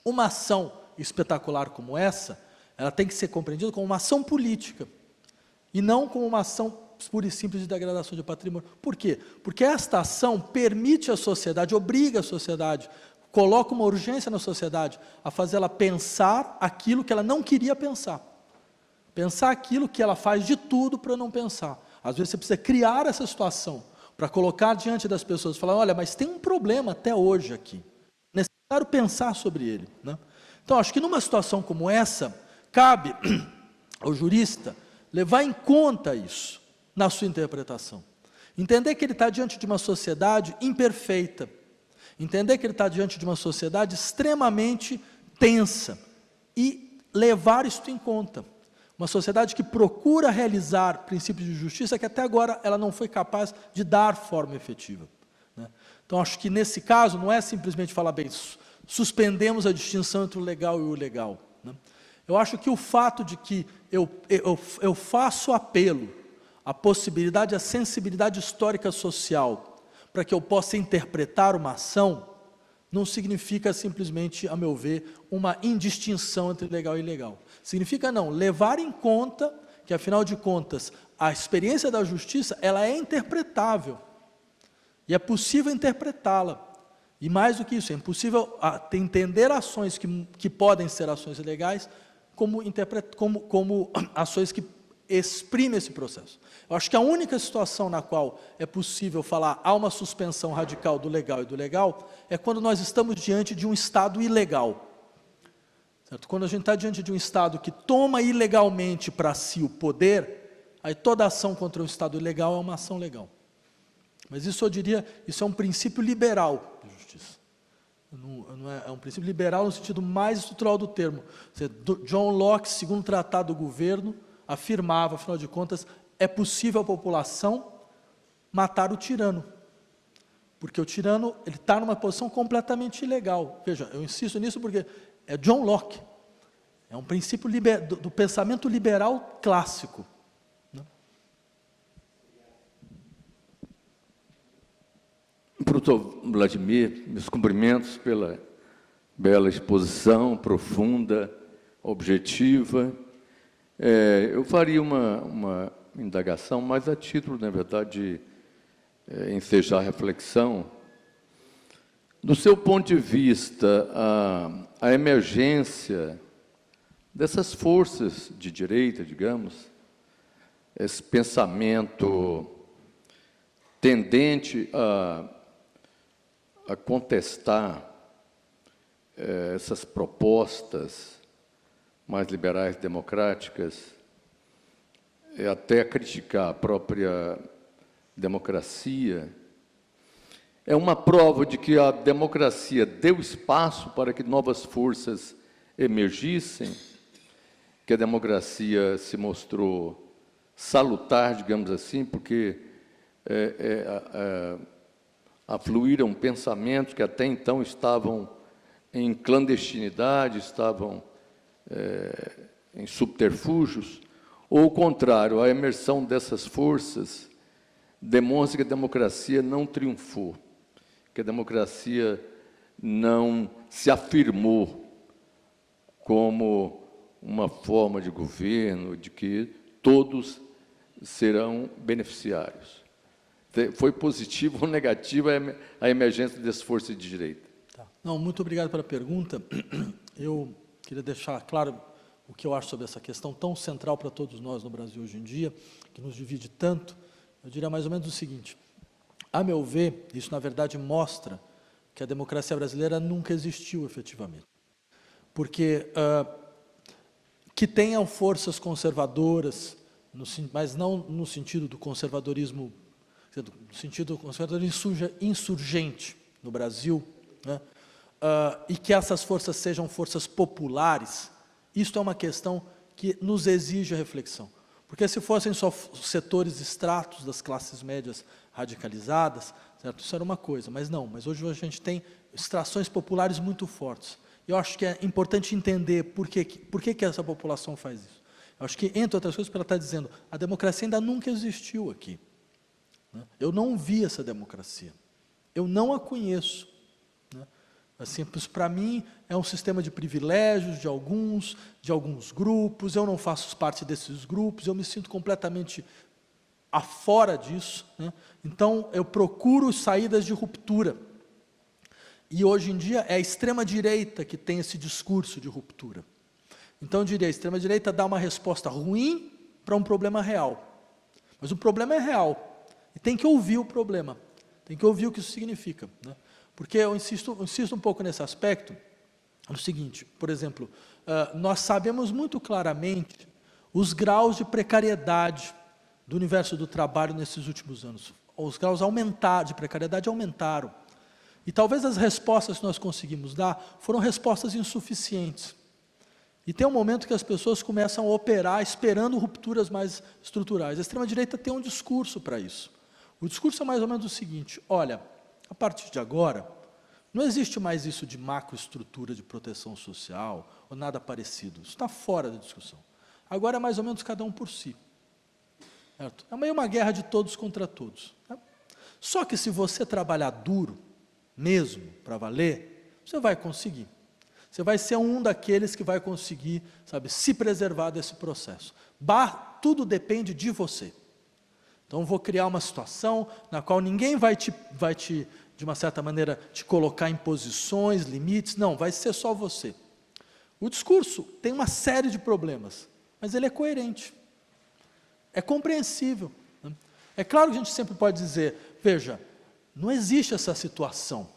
Uma ação espetacular como essa, ela tem que ser compreendida como uma ação política, e não como uma ação pura e simples de degradação de patrimônio. Por quê? Porque esta ação permite à sociedade, obriga a sociedade, coloca uma urgência na sociedade, a fazê-la pensar aquilo que ela não queria pensar. Pensar aquilo que ela faz de tudo para não pensar. Às vezes você precisa criar essa situação, para colocar diante das pessoas, falar, olha, mas tem um problema até hoje aqui. É necessário pensar sobre ele, né? Então, acho que numa situação como essa, cabe ao jurista levar em conta isso na sua interpretação. Entender que ele está diante de uma sociedade imperfeita. Entender que ele está diante de uma sociedade extremamente tensa, e levar isso em conta. Uma sociedade que procura realizar princípios de justiça que até agora ela não foi capaz de dar forma efetiva, né? Então, acho que nesse caso não é simplesmente falar, bem, suspendemos a distinção entre o legal e o ilegal, né? Eu acho que o fato de que eu faço apelo à possibilidade, à sensibilidade histórica social, para que eu possa interpretar uma ação, não significa simplesmente, a meu ver, uma indistinção entre legal e ilegal. Significa, não, levar em conta que, afinal de contas, a experiência da justiça, ela é interpretável. E é possível interpretá-la. E mais do que isso, é possível entender ações que podem ser ações ilegais como ações que exprimem esse processo. Eu acho que a única situação na qual é possível falar há uma suspensão radical do legal e do legal é quando nós estamos diante de um Estado ilegal. Certo? Quando a gente está diante de um Estado que toma ilegalmente para si o poder, aí toda ação contra o Estado ilegal é uma ação legal. Mas isso eu diria, isso é um princípio liberal de justiça. É um princípio liberal no sentido mais estrutural do termo. John Locke, segundo o Tratado do Governo, afirmava, afinal de contas, é possível a população matar o tirano. Porque o tirano está numa posição completamente ilegal. Veja, eu insisto nisso porque é John Locke. É um princípio do pensamento liberal clássico. Doutor Vladimir, meus cumprimentos pela bela exposição, profunda, objetiva. Eu faria uma indagação, mais a título, na verdade, de ensejar a reflexão. Do seu ponto de vista, a emergência dessas forças de direita, digamos, esse pensamento tendente a contestar essas propostas mais liberais democráticas, até a criticar a própria democracia, é uma prova de que a democracia deu espaço para que novas forças emergissem, que a democracia se mostrou salutar, digamos assim, porque afluíram pensamentos que até então estavam em clandestinidade, estavam em subterfúgios, ou o contrário, a emersão dessas forças demonstra que a democracia não triunfou, que a democracia não se afirmou como uma forma de governo, de que todos serão beneficiários. Foi positivo ou negativo a emergência dessas forças de direita? Tá. Não, muito obrigado pela pergunta. Eu queria deixar claro o que eu acho sobre essa questão tão central para todos nós no Brasil hoje em dia, que nos divide tanto. Eu diria mais ou menos o seguinte: a meu ver, isso na verdade mostra que a democracia brasileira nunca existiu efetivamente. Porque que tenham forças conservadoras, mas não no sentido do conservadorismo, no sentido do conservadorismo insurgente no Brasil, né? E que essas forças sejam forças populares, isto é uma questão que nos exige a reflexão. Porque se fossem só setores extratos das classes médias radicalizadas, certo? Isso era uma coisa, mas não. Mas hoje a gente tem extrações populares muito fortes. Eu acho que é importante entender por que essa população faz isso. Eu acho que, entre outras coisas, porque ela está dizendo, a democracia ainda nunca existiu aqui. Eu não vi essa democracia. Eu não a conheço. Assim, para mim, é um sistema de privilégios de alguns grupos, eu não faço parte desses grupos, eu me sinto completamente afora disso, né? Então, eu procuro saídas de ruptura. E, hoje em dia, é a extrema-direita que tem esse discurso de ruptura. Então, eu diria, a extrema-direita dá uma resposta ruim para um problema real. Mas o problema é real. E tem que ouvir o problema. Tem que ouvir o que isso significa, né? Porque eu insisto um pouco nesse aspecto, no seguinte, por exemplo, nós sabemos muito claramente os graus de precariedade do universo do trabalho nesses últimos anos. Os graus de precariedade aumentaram. E talvez as respostas que nós conseguimos dar foram respostas insuficientes. E tem um momento que as pessoas começam a operar esperando rupturas mais estruturais. A extrema-direita tem um discurso para isso. O discurso é mais ou menos o seguinte: olha, a partir de agora, não existe mais isso de macroestrutura de proteção social ou nada parecido. Isso está fora da discussão. Agora é mais ou menos cada um por si. Certo? É meio uma guerra de todos contra todos. Tá? Só que se você trabalhar duro, mesmo, para valer, você vai conseguir. Você vai ser um daqueles que vai conseguir, sabe, se preservar desse processo. Tudo depende de você. Então, vou criar uma situação na qual ninguém vai te, de uma certa maneira, te colocar em posições, limites. Não, vai ser só você. O discurso tem uma série de problemas, mas ele é coerente. É compreensível. Né? É claro que a gente sempre pode dizer, veja, não existe essa situação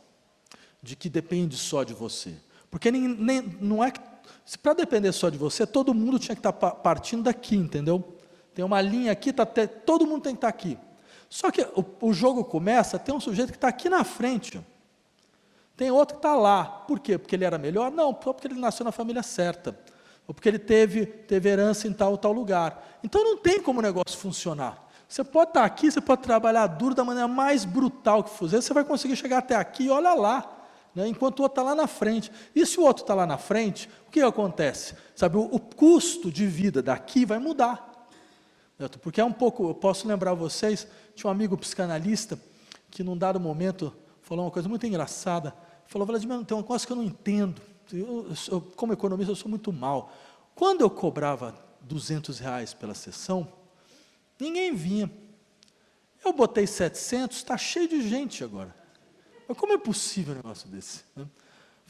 de que depende só de você. Porque não é que, para depender só de você, todo mundo tinha que estar partindo daqui, entendeu? Tem uma linha aqui, todo mundo tem que estar aqui. Só que o jogo começa, tem um sujeito que está aqui na frente, tem outro que está lá. Por quê? Porque ele era melhor? Não, só porque ele nasceu na família certa, ou porque ele teve herança em tal lugar. Então não tem como o negócio funcionar. Você pode estar aqui, você pode trabalhar duro da maneira mais brutal que fizer, você vai conseguir chegar até aqui e olha lá. Enquanto o outro está lá na frente. E se o outro está lá na frente, o que acontece? Sabe, o custo de vida daqui vai mudar. Porque é um pouco, eu posso lembrar vocês, tinha um amigo psicanalista que num dado momento falou uma coisa muito engraçada. Falou, Vladimir, tem uma coisa que eu não entendo. Eu, como economista, eu sou muito mal. Quando eu cobrava R$200 pela sessão, ninguém vinha. Eu botei 700, está cheio de gente agora. Mas como é possível um negócio desse? Né?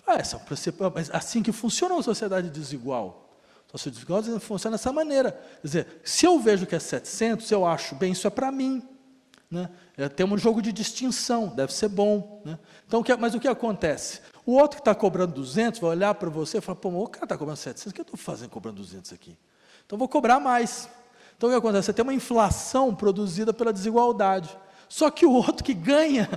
Mas assim que funciona uma sociedade desigual. A sociedade desigual funciona dessa maneira. Quer dizer, se eu vejo que é 700, eu acho, bem, isso é para mim. Né? Tem um jogo de distinção, deve ser bom. Né? Então, mas o que acontece? O outro que está cobrando 200 vai olhar para você e falar, pô, o cara está cobrando 700, o que eu estou fazendo cobrando 200 aqui? Então, vou cobrar mais. Então, o que acontece? Você tem uma inflação produzida pela desigualdade. Só que o outro que ganha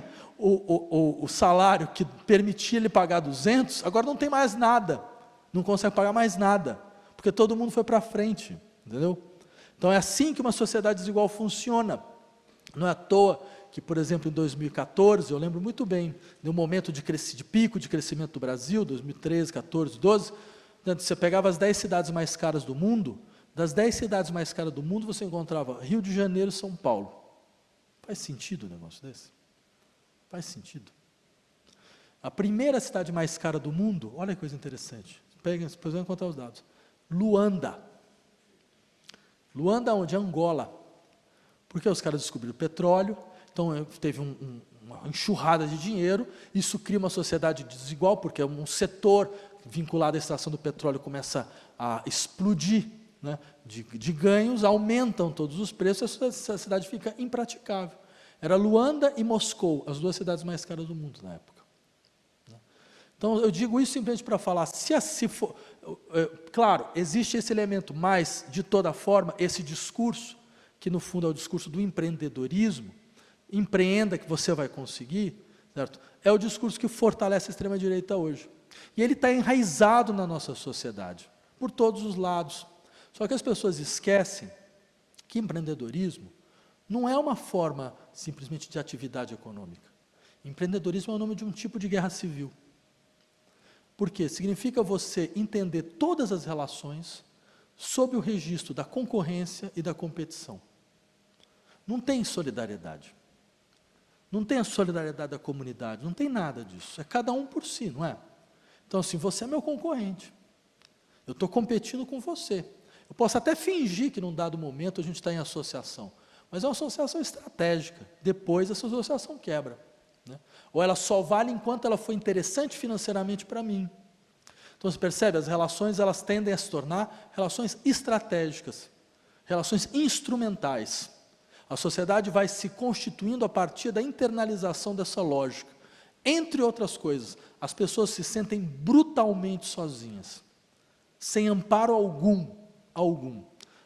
o salário que permitia ele pagar 200, agora não tem mais nada, não consegue pagar mais nada, porque todo mundo foi para frente, entendeu? Então é assim que uma sociedade desigual funciona. Não é à toa que, por exemplo, em 2014, eu lembro muito bem, no momento de pico de crescimento do Brasil, 2013, 14, 12, você pegava as 10 cidades mais caras do mundo, das 10 cidades mais caras do mundo, você encontrava Rio de Janeiro e São Paulo. Faz sentido um negócio desse? Faz sentido. A primeira cidade mais cara do mundo, olha que coisa interessante, depois vamos contar os dados, Luanda. Luanda onde? Angola. Porque os caras descobriram petróleo, então teve uma enxurrada de dinheiro, isso cria uma sociedade desigual, porque um setor vinculado à extração do petróleo começa a explodir, né, de ganhos, aumentam todos os preços, essa cidade fica impraticável. Era Luanda e Moscou, as duas cidades mais caras do mundo na época. Então, eu digo isso simplesmente para falar, claro, existe esse elemento, mas, de toda forma, esse discurso, que no fundo é o discurso do empreendedorismo, empreenda que você vai conseguir, certo? É o discurso que fortalece a extrema-direita hoje. E ele está enraizado na nossa sociedade, por todos os lados. Só que as pessoas esquecem que empreendedorismo não é uma forma simplesmente de atividade econômica. Empreendedorismo é o nome de um tipo de guerra civil. Por quê? Significa você entender todas as relações sob o registro da concorrência e da competição. Não tem solidariedade. Não tem a solidariedade da comunidade, não tem nada disso. É cada um por si, não é? Então, assim, você é meu concorrente. Eu estou competindo com você. Eu posso até fingir que num dado momento a gente está em associação, mas é uma associação estratégica. Depois essa associação quebra. Né? Ou ela só vale enquanto ela for interessante financeiramente para mim. Então, você percebe, as relações elas tendem a se tornar relações estratégicas, relações instrumentais. A sociedade vai se constituindo a partir da internalização dessa lógica. Entre outras coisas, as pessoas se sentem brutalmente sozinhas, sem amparo algum.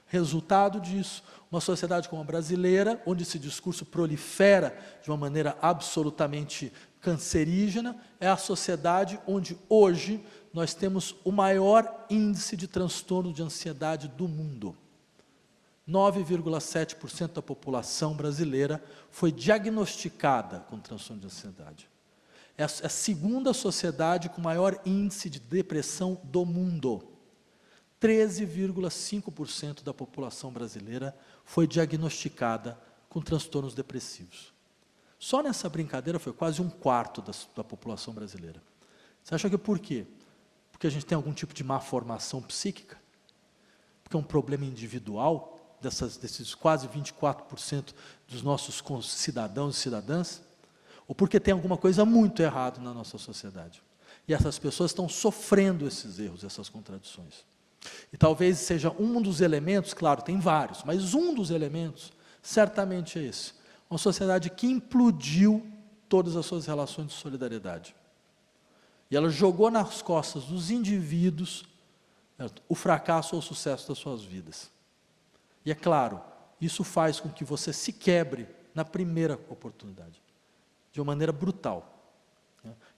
Resultado disso, uma sociedade como a brasileira, onde esse discurso prolifera de uma maneira absolutamente cancerígena, é a sociedade onde hoje nós temos o maior índice de transtorno de ansiedade do mundo. 9,7% da população brasileira foi diagnosticada com transtorno de ansiedade. É a segunda sociedade com maior índice de depressão do mundo. 13,5% da população brasileira foi diagnosticada com transtornos depressivos. Só nessa brincadeira foi quase um quarto da população brasileira. Você acha que por quê? Porque a gente tem algum tipo de má formação psíquica? Porque é um problema individual desses quase 24% dos nossos cidadãos e cidadãs? Ou porque tem alguma coisa muito errada na nossa sociedade? E essas pessoas estão sofrendo esses erros, essas contradições. E talvez seja um dos elementos, claro, tem vários, mas um dos elementos certamente é esse. Uma sociedade que implodiu todas as suas relações de solidariedade. E ela jogou nas costas dos indivíduos, certo, o fracasso ou o sucesso das suas vidas. E é claro, isso faz com que você se quebre na primeira oportunidade, de uma maneira brutal.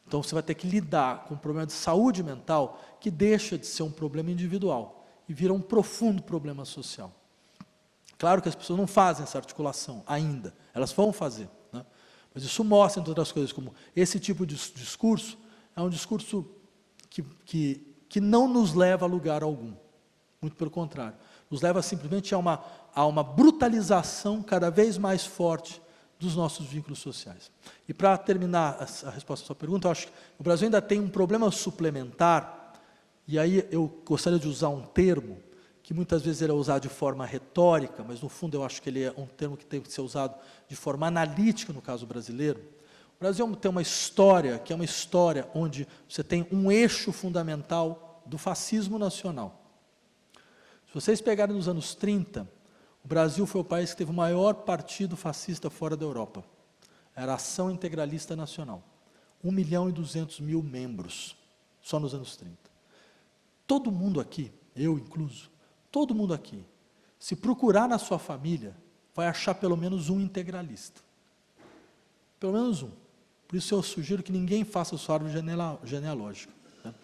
Então você vai ter que lidar com um problema de saúde mental que deixa de ser um problema individual e vira um profundo problema social. Claro que as pessoas não fazem essa articulação ainda, elas vão fazer, né? Mas isso mostra, entre outras coisas, como esse tipo de discurso é um discurso que não nos leva a lugar algum, muito pelo contrário, nos leva simplesmente a uma brutalização cada vez mais forte dos nossos vínculos sociais. E para terminar a resposta à sua pergunta, eu acho que o Brasil ainda tem um problema suplementar, e aí eu gostaria de usar um termo que muitas vezes ele é usado de forma retórica, mas no fundo eu acho que ele é um termo que tem que ser usado de forma analítica no caso brasileiro. O Brasil tem uma história, que é uma história onde você tem um eixo fundamental do fascismo nacional. Se vocês pegarem nos anos 30, o Brasil foi o país que teve o maior partido fascista fora da Europa. Era a Ação Integralista Nacional. 1.200.000 membros, só nos anos 30. Todo mundo aqui, eu incluso, todo mundo aqui, se procurar na sua família, vai achar pelo menos um integralista. Pelo menos um. Por isso eu sugiro que ninguém faça a sua árvore genealógica, né?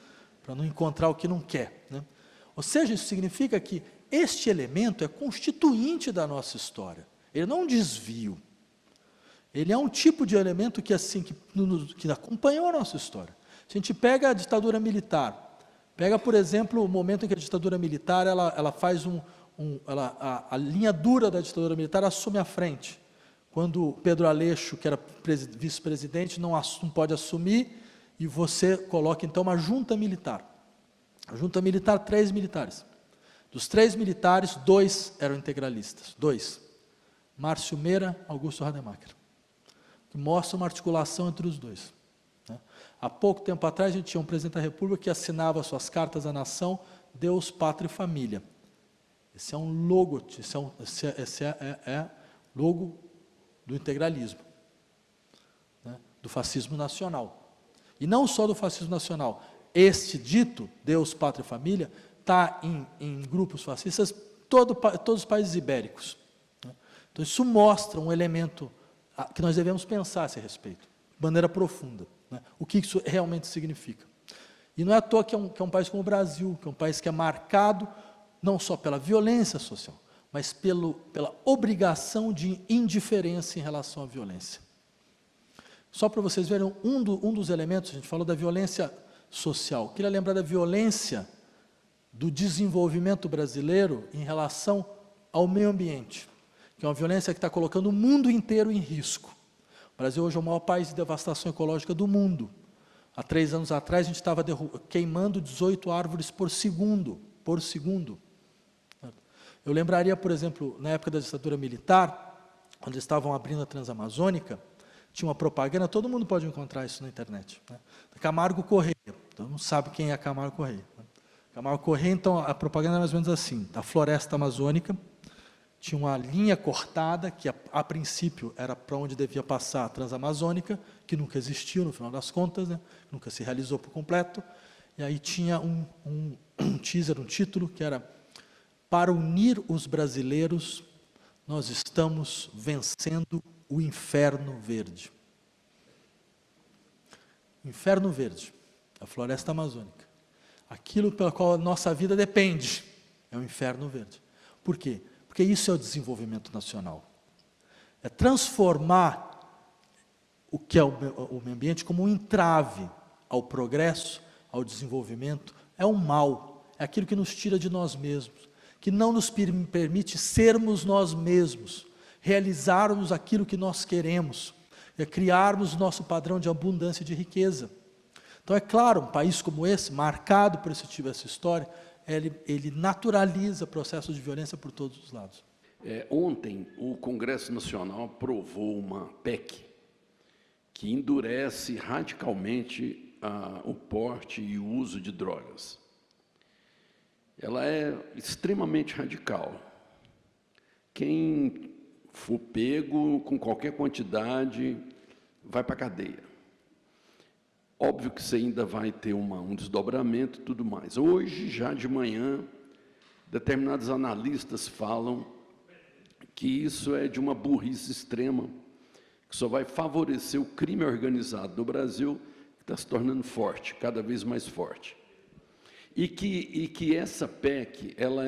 Para não encontrar o que não quer, né? Ou seja, isso significa que este elemento é constituinte da nossa história. Ele não é um desvio. Ele é um tipo de elemento que, assim, que acompanhou a nossa história. Se a gente pega a ditadura militar, pega, por exemplo, o momento em que a ditadura militar ela faz a linha dura da ditadura militar assume a frente. Quando Pedro Aleixo, que era vice-presidente, não pode assumir, e você coloca, então, uma junta militar. A junta militar, 3 militares. Dos 3 militares, 2 eram integralistas. 2. Márcio Meira, Augusto Rademacher. Que mostra uma articulação entre os dois, né? Há pouco tempo atrás, a gente tinha um presidente da República que assinava suas cartas à nação, Deus, Pátria e Família. Esse é um logo, esse é logo do integralismo, né? Do fascismo nacional. E não só do fascismo nacional. Este dito, Deus, Pátria e Família, está em grupos fascistas, todos os países ibéricos, né? Então isso mostra um elemento que nós devemos pensar a esse respeito, de maneira profunda, né? O que isso realmente significa. E não é à toa que é um país como o Brasil, que é um país que é marcado não só pela violência social, mas pela obrigação de indiferença em relação à violência. Só para vocês verem, um dos elementos, a gente falou da violência social, queria lembrar da violência do desenvolvimento brasileiro em relação ao meio ambiente, que é uma violência que está colocando o mundo inteiro em risco. O Brasil hoje é o maior país de devastação ecológica do mundo. Há 3 anos atrás, a gente estava queimando 18 árvores por segundo. Eu lembraria, por exemplo, na época da ditadura militar, quando eles estavam abrindo a Transamazônica, tinha uma propaganda, todo mundo pode encontrar isso na internet, né? Camargo Correia, todo mundo sabe quem é Camargo Correia, né? Camargo Correia, então, a propaganda é mais ou menos assim, da floresta amazônica, tinha uma linha cortada, que a princípio era para onde devia passar a Transamazônica, que nunca existiu, no final das contas, né? Nunca se realizou por completo, e aí tinha um teaser, um título, que era: para unir os brasileiros, nós estamos vencendo o inferno verde. Inferno verde, a floresta amazônica. aquilo pelo qual a nossa vida depende, é o inferno verde. Por quê? Porque isso é o desenvolvimento nacional. É transformar o que é o meio ambiente como um entrave ao progresso, ao desenvolvimento, é um mal, é aquilo que nos tira de nós mesmos, que não nos permite sermos nós mesmos, realizarmos aquilo que nós queremos, é criarmos nosso padrão de abundância e de riqueza. Então, é claro, um país como esse, marcado por esse tipo de história, ele naturaliza processos de violência por todos os lados. Ontem, o Congresso Nacional aprovou uma PEC que endurece radicalmente o porte e o uso de drogas. Ela é extremamente radical. Quem for pego com qualquer quantidade vai para a cadeia. Óbvio que você ainda vai ter um desdobramento e tudo mais. Hoje, já de manhã, determinados analistas falam que isso é de uma burrice extrema, que só vai favorecer o crime organizado no Brasil, que está se tornando forte, cada vez mais forte. E que essa PEC, ela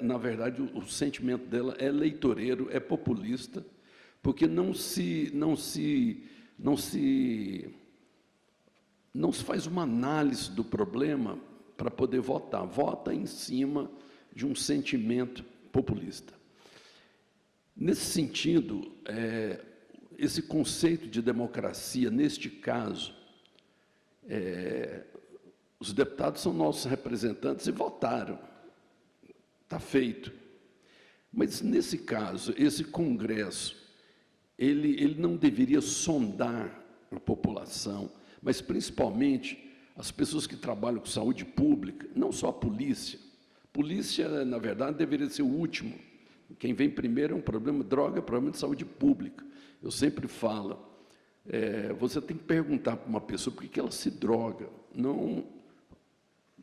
na verdade, o sentimento dela é eleitoreiro, é populista, porque não se faz uma análise do problema para poder votar. Vota em cima de um sentimento populista. Nesse sentido, esse conceito de democracia, neste caso, os deputados são nossos representantes e votaram. Está feito. Mas, nesse caso, esse Congresso, ele não deveria sondar a população, mas, principalmente, as pessoas que trabalham com saúde pública, não só a polícia. Polícia, na verdade, deveria ser o último. Quem vem primeiro é um problema de droga, é um problema de saúde pública. Eu sempre falo, você tem que perguntar para uma pessoa por que ela se droga. Não,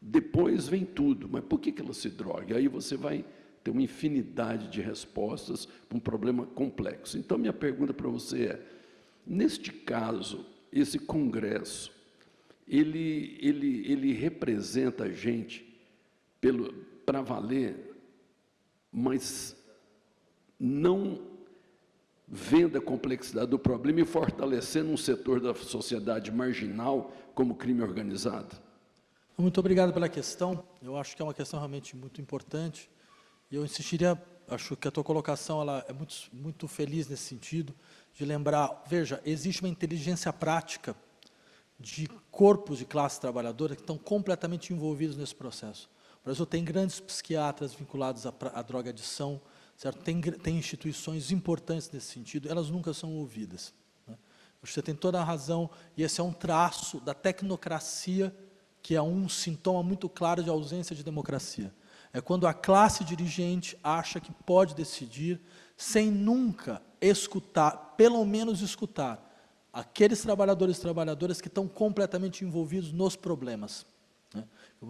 depois vem tudo, mas por que ela se droga? Aí você vai ter uma infinidade de respostas para um problema complexo. Então, minha pergunta para você é, neste caso, esse Congresso, ele representa a gente para valer, mas não vendo a complexidade do problema e fortalecendo um setor da sociedade marginal como crime organizado? Muito obrigado pela questão. Eu acho que é uma questão realmente muito importante. E eu insistiria, acho que a tua colocação ela é muito feliz nesse sentido, de lembrar, veja, existe uma inteligência prática de corpos de classe trabalhadora que estão completamente envolvidos nesse processo. O Brasil tem grandes psiquiatras vinculados à droga-adição, certo? Tem instituições importantes nesse sentido, elas nunca são ouvidas, né? Você tem toda a razão, e esse é um traço da tecnocracia, que é um sintoma muito claro de ausência de democracia. É quando a classe dirigente acha que pode decidir sem nunca escutar, pelo menos escutar, aqueles trabalhadores e trabalhadoras que estão completamente envolvidos nos problemas, né?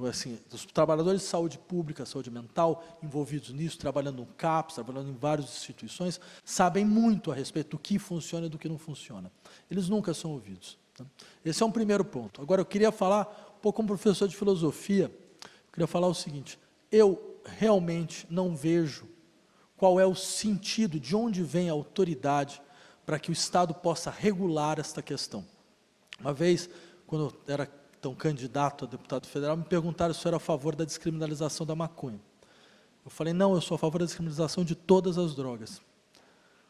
Assim, os trabalhadores de saúde pública, saúde mental, envolvidos nisso, trabalhando no CAPS, trabalhando em várias instituições, sabem muito a respeito do que funciona e do que não funciona. Eles nunca são ouvidos, né? Esse é um primeiro ponto. Agora, eu queria falar, um pouco como professor de filosofia, eu queria falar o seguinte, eu realmente não vejo qual é o sentido, de onde vem a autoridade para que o Estado possa regular esta questão. Uma vez, quando eu era candidato a deputado federal, me perguntaram se eu era a favor da descriminalização da maconha. Eu falei, não, eu sou a favor da descriminalização de todas as drogas,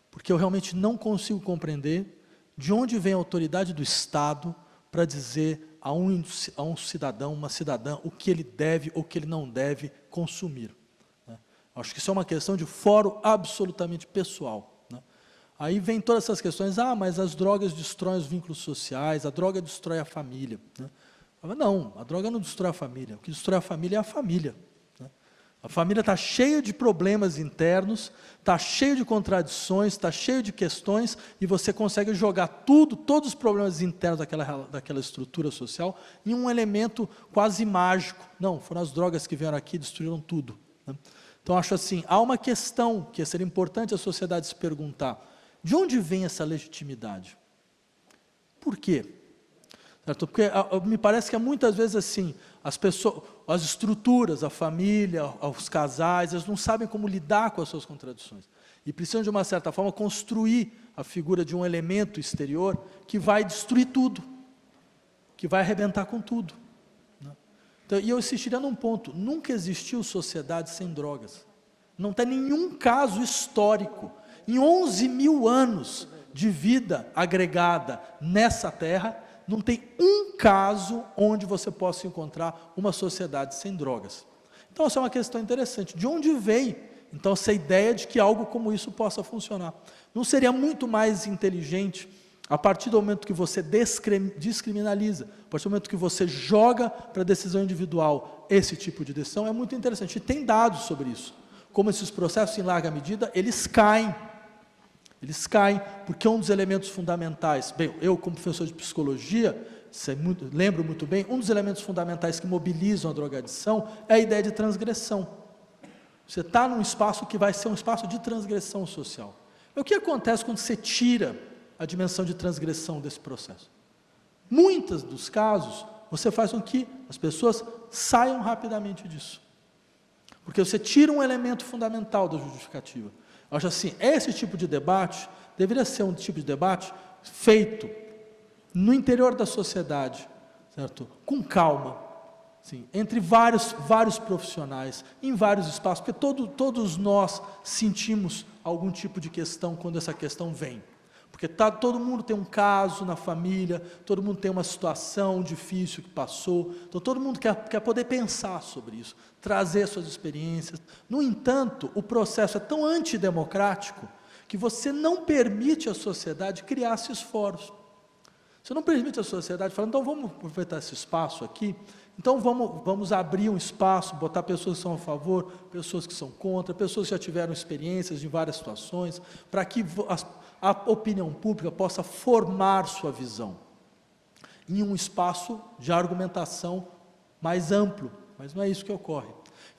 porque eu realmente não consigo compreender de onde vem a autoridade do Estado para dizer a um cidadão, uma cidadã, o que ele deve ou o que ele não deve consumir, né? Acho que isso é uma questão de foro absolutamente pessoal, né? Aí vem todas essas questões, mas as drogas destroem os vínculos sociais, a droga destrói a família, né? Não, a droga não destrói a família, o que destrói a família é a família, né? A família está cheia de problemas internos, está cheia de contradições, está cheia de questões, e você consegue jogar todos os problemas internos daquela estrutura social, em um elemento quase mágico. Não, foram as drogas que vieram aqui e destruíram tudo, né? Então, acho assim, há uma questão que seria importante a sociedade se perguntar, de onde vem essa legitimidade? Por quê? certo? Porque me parece que muitas vezes assim, as pessoas, as estruturas, a família, os casais, eles não sabem como lidar com as suas contradições. E precisam, de uma certa forma, construir a figura de um elemento exterior que vai destruir tudo, que vai arrebentar com tudo. Né? Então, e eu insistiria num ponto: nunca existiu sociedade sem drogas. Não tem nenhum caso histórico, em 11 mil anos de vida agregada nessa terra, não tem um caso onde você possa encontrar uma sociedade sem drogas. Então, essa é uma questão interessante. De onde veio, então, essa ideia de que algo como isso possa funcionar? Não seria muito mais inteligente, a partir do momento que você descriminaliza, a partir do momento que você joga para a decisão individual esse tipo de decisão? É muito interessante. E tem dados sobre isso. Como esses processos, em larga medida, eles caem. Eles caem, porque um dos elementos fundamentais, bem, eu como professor de psicologia, lembro muito bem, um dos elementos fundamentais que mobilizam a drogadição é a ideia de transgressão. Você está num espaço que vai ser um espaço de transgressão social. O que acontece quando você tira a dimensão de transgressão desse processo? Muitos dos casos, você faz com que as pessoas saiam rapidamente disso. Porque você tira um elemento fundamental da justificativa. Eu acho assim, esse tipo de debate deveria ser um tipo de debate feito no interior da sociedade, certo? Com calma, sim, entre vários profissionais, em vários espaços, porque todos nós sentimos algum tipo de questão quando essa questão vem. Porque todo mundo tem um caso na família, todo mundo tem uma situação difícil que passou, então todo mundo quer poder pensar sobre isso, trazer suas experiências. No entanto, o processo é tão antidemocrático que você não permite à sociedade criar esses fóruns. Você não permite à sociedade falar, então vamos aproveitar esse espaço aqui, então vamos abrir um espaço, botar pessoas que são a favor, pessoas que são contra, pessoas que já tiveram experiências em várias situações, para que a opinião pública possa formar sua visão em um espaço de argumentação mais amplo, mas não é isso que ocorre.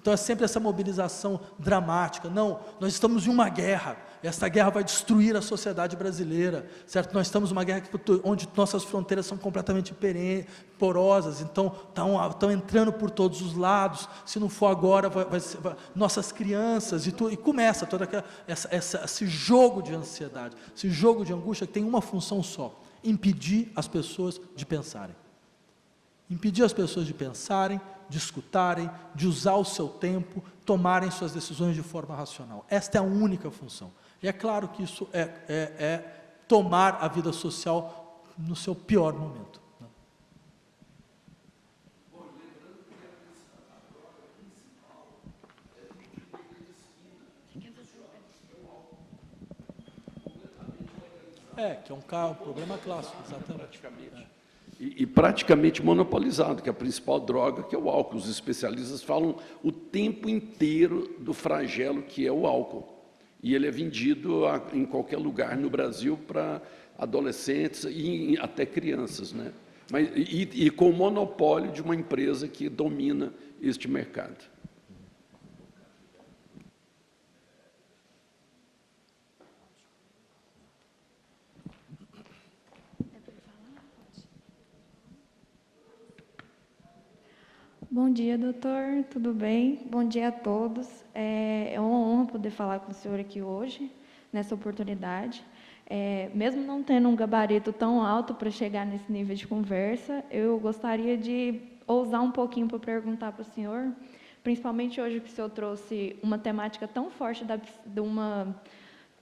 Então é sempre essa mobilização dramática. Não, nós estamos em uma guerra, essa guerra vai destruir a sociedade brasileira, certo? Nós estamos em uma guerra onde nossas fronteiras são completamente porosas, então estão entrando por todos os lados, se não for agora, nossas crianças, e começa todo esse jogo de ansiedade, esse jogo de angústia que tem uma função só: impedir as pessoas de pensarem. Impedir as pessoas de pensarem, de escutarem, de usar o seu tempo, tomarem suas decisões de forma racional. Esta é a única função. E é claro que isso é tomar a vida social no seu pior momento. Que é um problema clássico, exatamente. Praticamente. E praticamente monopolizado, que é a principal droga, que é o álcool. Os especialistas falam o tempo inteiro do flagelo que é o álcool. E ele é vendido em qualquer lugar no Brasil para adolescentes e até crianças, né? E com o monopólio de uma empresa que domina este mercado. Bom dia, doutor, tudo bem? Bom dia a todos. É uma honra poder falar com o senhor aqui hoje, nessa oportunidade. Mesmo não tendo um gabarito tão alto para chegar nesse nível de conversa, eu gostaria de ousar um pouquinho para perguntar para o senhor, principalmente hoje que o senhor trouxe uma temática tão forte de uma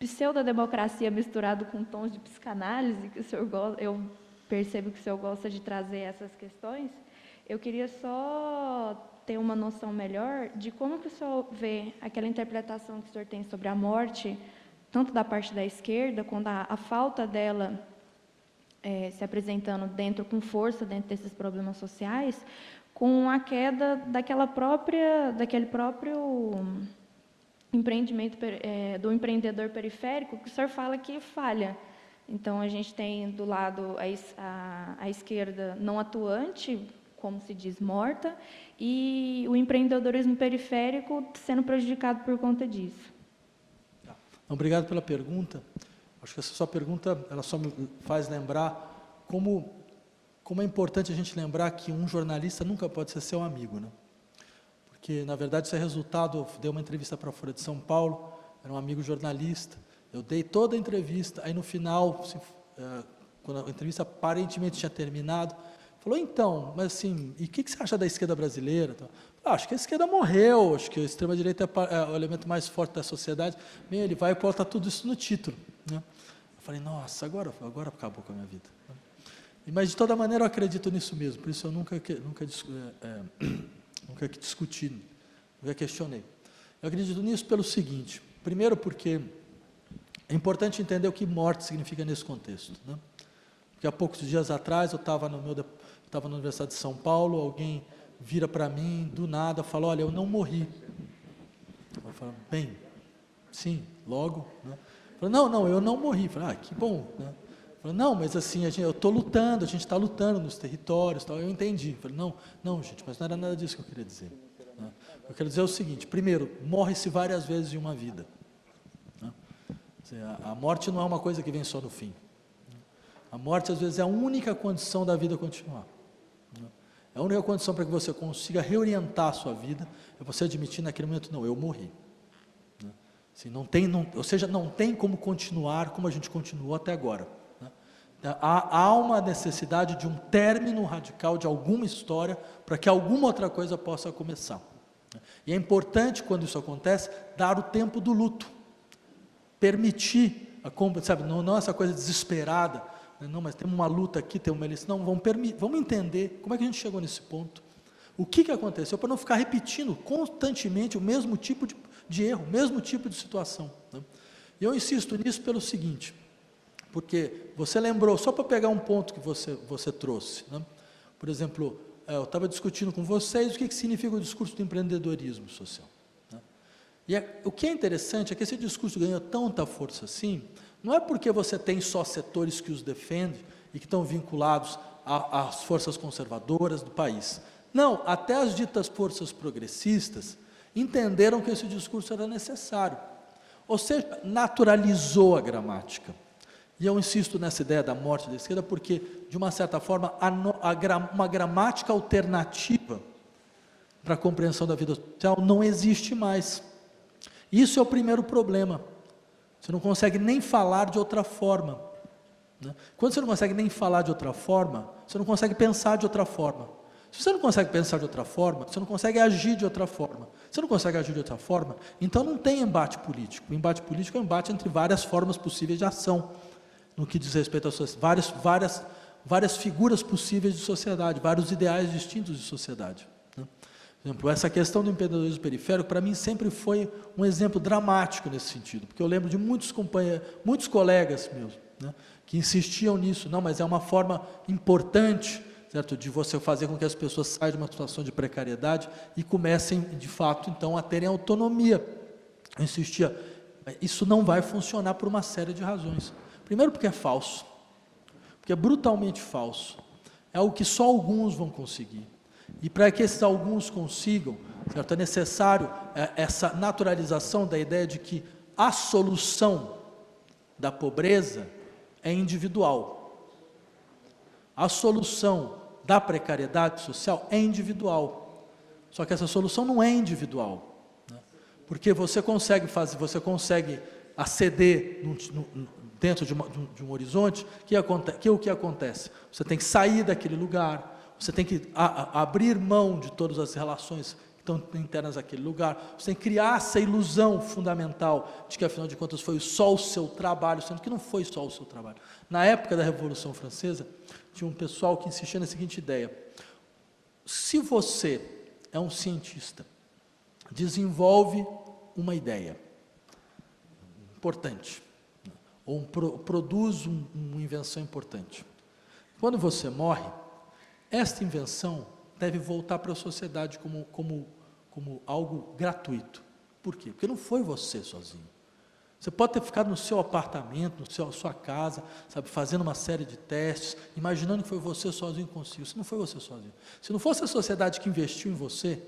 pseudodemocracia misturada com tons de psicanálise, que o senhor eu percebo que o senhor gosta de trazer essas questões. Eu queria só ter uma noção melhor de como que o senhor vê aquela interpretação que o senhor tem sobre a morte, tanto da parte da esquerda, quando a falta dela se apresentando com força dentro desses problemas sociais, com a queda daquele próprio empreendimento do empreendedor periférico, que o senhor fala que falha. Então, a gente tem do lado a esquerda não atuante, como se diz, morta, e o empreendedorismo periférico sendo prejudicado por conta disso. Obrigado pela pergunta. Acho que essa sua pergunta ela só me faz lembrar como como é importante a gente lembrar que um jornalista nunca pode ser seu amigo, né? Porque, na verdade, isso é resultado, eu dei uma entrevista para a Folha de São Paulo, era um amigo jornalista, eu dei toda a entrevista, aí no final, quando a entrevista aparentemente tinha terminado, falou, então, mas assim, e o que você acha da esquerda brasileira? Acho que a esquerda morreu, acho que a extrema-direita é o elemento mais forte da sociedade. Bem, ele vai e bota tudo isso no título, né? Eu falei, nossa, agora acabou com a minha vida. Mas, de toda maneira, eu acredito nisso mesmo, por isso eu nunca discuti, nunca questionei. Eu acredito nisso pelo seguinte, primeiro porque é importante entender o que morte significa nesse contexto, né? Porque há poucos dias atrás eu estava na Universidade de São Paulo, alguém vira para mim, do nada, fala, olha, eu não morri. Eu falo, bem, sim, logo, né? Eu falo, não, eu não morri. Eu falo, que bom, né? Eu falo, não, mas assim, eu estou lutando, a gente está lutando nos territórios, tal. Eu entendi. Eu falei, não, gente, mas não era nada disso que eu queria dizer, né? Eu quero dizer o seguinte, primeiro, morre-se várias vezes em uma vida, né? A morte não é uma coisa que vem só no fim. A morte, às vezes, é a única condição da vida continuar. A única condição para que você consiga reorientar a sua vida é você admitir naquele momento, não, eu morri. Assim, ou seja, não tem como continuar como a gente continuou até agora. Há uma necessidade de um término radical de alguma história para que alguma outra coisa possa começar. E é importante, quando isso acontece, dar o tempo do luto. Permitir, sabe, não essa coisa desesperada, não, mas temos uma luta aqui, temos uma eleição. Não, vamos entender como é que a gente chegou nesse ponto. O que aconteceu, para não ficar repetindo constantemente o mesmo tipo de erro, o mesmo tipo de situação, né? E eu insisto nisso pelo seguinte, porque você lembrou, só para pegar um ponto que você trouxe, né? Por exemplo, eu estava discutindo com vocês o que significa o discurso do empreendedorismo social, né? E o que é interessante é que esse discurso ganhou tanta força assim, não é porque você tem só setores que os defendem e que estão vinculados às forças conservadoras do país. Não, até as ditas forças progressistas entenderam que esse discurso era necessário. Ou seja, naturalizou a gramática. E eu insisto nessa ideia da morte da esquerda porque, de uma certa forma, uma gramática alternativa para a compreensão da vida social não existe mais. Isso é o primeiro problema. Você não consegue nem falar de outra forma, né? Quando você não consegue nem falar de outra forma, você não consegue pensar de outra forma. Se você não consegue pensar de outra forma, você não consegue agir de outra forma. Se você não consegue agir de outra forma, então não tem embate político. O embate político é um embate entre várias formas possíveis de ação, no que diz respeito a várias figuras possíveis de sociedade, vários ideais distintos de sociedade, né? Por exemplo, essa questão do empreendedorismo periférico, para mim, sempre foi um exemplo dramático nesse sentido, porque eu lembro de muitos colegas meus, né, que insistiam nisso, não, mas é uma forma importante, certo, de você fazer com que as pessoas saiam de uma situação de precariedade e comecem, de fato, então, a terem autonomia. Eu insistia, isso não vai funcionar por uma série de razões. Primeiro porque é falso, porque é brutalmente falso, é algo que só alguns vão conseguir. E para que esses alguns consigam, certo, é necessário essa naturalização da ideia de que a solução da pobreza é individual. A solução da precariedade social é individual. Só que essa solução não é individual, né? Porque você consegue aceder dentro de um horizonte, o que acontece? Você tem que sair daquele lugar, você tem que abrir mão de todas as relações que estão internas àquele lugar, você tem que criar essa ilusão fundamental de que, afinal de contas, foi só o seu trabalho, sendo que não foi só o seu trabalho. Na época da Revolução Francesa, tinha um pessoal que insistia na seguinte ideia: se você é um cientista, desenvolve uma ideia importante, ou produz uma invenção importante. Quando você morre, esta invenção deve voltar para a sociedade como algo gratuito. Por quê? Porque não foi você sozinho. Você pode ter ficado no seu apartamento, na sua casa, sabe, fazendo uma série de testes, imaginando que foi você sozinho consigo. Se não foi você sozinho. Se não fosse a sociedade que investiu em você,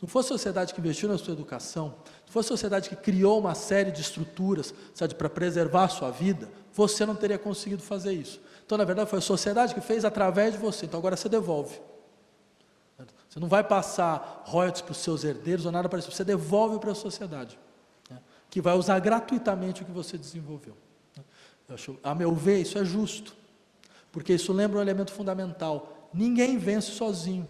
Se não fosse a sociedade que investiu na sua educação, se fosse a sociedade que criou uma série de estruturas, sabe, para preservar a sua vida, você não teria conseguido fazer isso. Então, na verdade, foi a sociedade que fez através de você. Então, agora você devolve. Você não vai passar royalties para os seus herdeiros ou nada parecido. Você devolve para a sociedade, né, que vai usar gratuitamente o que você desenvolveu. A meu ver, isso é justo, porque isso lembra um elemento fundamental. Ninguém vence sozinho.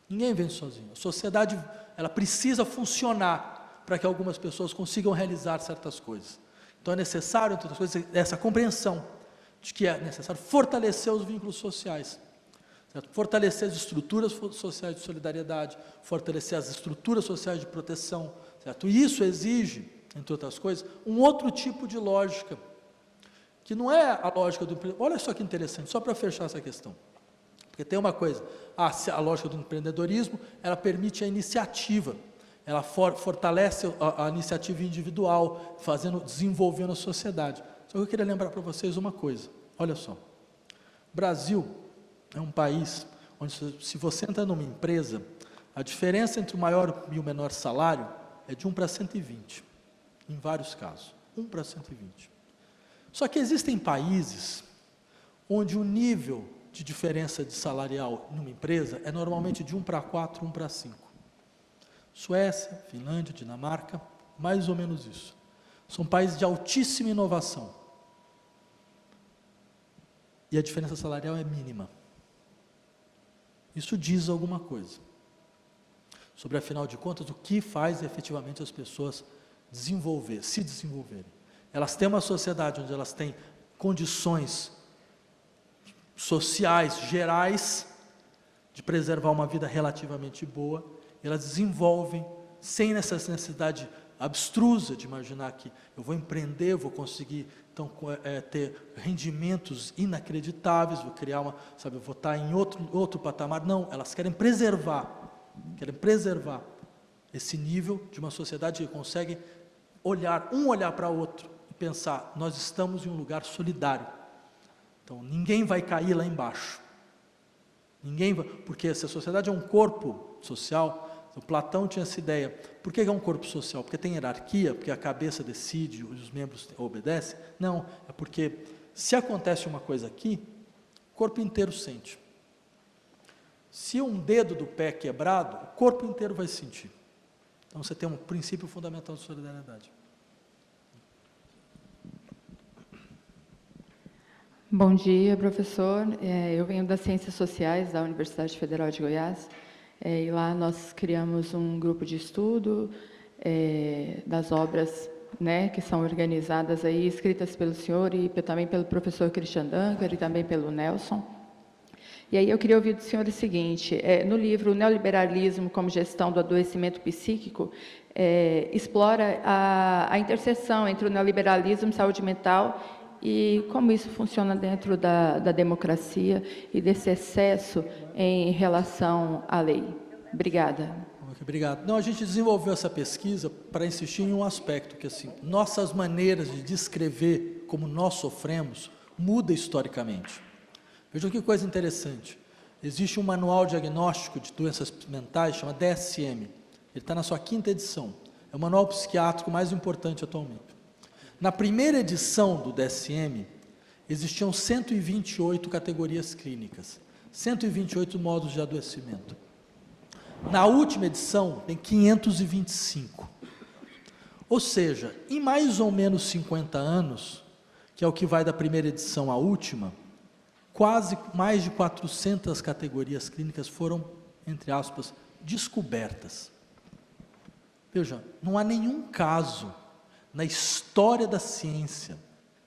Ninguém vence sozinho. A sociedade, ela precisa funcionar para que algumas pessoas consigam realizar certas coisas. Então é necessário, entre outras coisas, essa compreensão de que é necessário fortalecer os vínculos sociais, certo? Fortalecer as estruturas sociais de solidariedade, fortalecer as estruturas sociais de proteção, certo? E isso exige, entre outras coisas, um outro tipo de lógica, que não é a lógica do... Olha só que interessante, só para fechar essa questão. Porque tem uma coisa, a lógica do empreendedorismo, ela permite a iniciativa, ela fortalece a iniciativa individual, desenvolvendo a sociedade. Só que eu queria lembrar para vocês uma coisa, olha só, o Brasil é um país onde, se você entra numa empresa, a diferença entre o maior e o menor salário é de 1 para 120, em vários casos, 1 para 120. Só que existem países onde o nível de diferença de salarial numa empresa é normalmente de 1 para 4, 1 para 5. Suécia, Finlândia, Dinamarca, mais ou menos isso. São países de altíssima inovação. E a diferença salarial é mínima. Isso diz alguma coisa sobre, afinal de contas, o que faz efetivamente as pessoas se desenvolverem. Elas têm uma sociedade onde elas têm condições sociais, gerais, de preservar uma vida relativamente boa, e elas desenvolvem, sem essa necessidade abstrusa de imaginar que eu vou empreender, vou conseguir então, ter rendimentos inacreditáveis, vou criar eu vou estar em outro patamar. Não, elas querem preservar esse nível de uma sociedade que consegue olhar para o outro e pensar, nós estamos em um lugar solidário. Então, ninguém vai cair lá embaixo. Porque se a sociedade é um corpo social, o Platão tinha essa ideia. Por que é um corpo social? Porque tem hierarquia, porque a cabeça decide e os membros obedecem? Não, é porque se acontece uma coisa aqui, o corpo inteiro sente. Se um dedo do pé é quebrado, o corpo inteiro vai sentir. Então você tem um princípio fundamental de solidariedade. Bom dia, professor. Eu venho das Ciências Sociais da Universidade Federal de Goiás, e lá nós criamos um grupo de estudo das obras, né, que são organizadas aí, escritas pelo senhor e também pelo professor Christian Dunker e também pelo Nelson. E aí eu queria ouvir do senhor o seguinte, no livro O Neoliberalismo como Gestão do Adoecimento Psíquico, explora a interseção entre o neoliberalismo, saúde mental e como isso funciona dentro da democracia e desse excesso em relação à lei. Obrigada. Obrigado. Não, a gente desenvolveu essa pesquisa para insistir em um aspecto, que assim, nossas maneiras de descrever como nós sofremos muda historicamente. Vejam que coisa interessante. Existe um manual diagnóstico de doenças mentais, chama DSM. Ele está na sua 5ª edição. É o manual psiquiátrico mais importante atualmente. Na primeira edição do DSM, existiam 128 categorias clínicas, 128 modos de adoecimento. Na última edição, tem 525. Ou seja, em mais ou menos 50 anos, que é o que vai da primeira edição à última, quase mais de 400 categorias clínicas foram, entre aspas, descobertas. Veja, não há nenhum caso na história da ciência,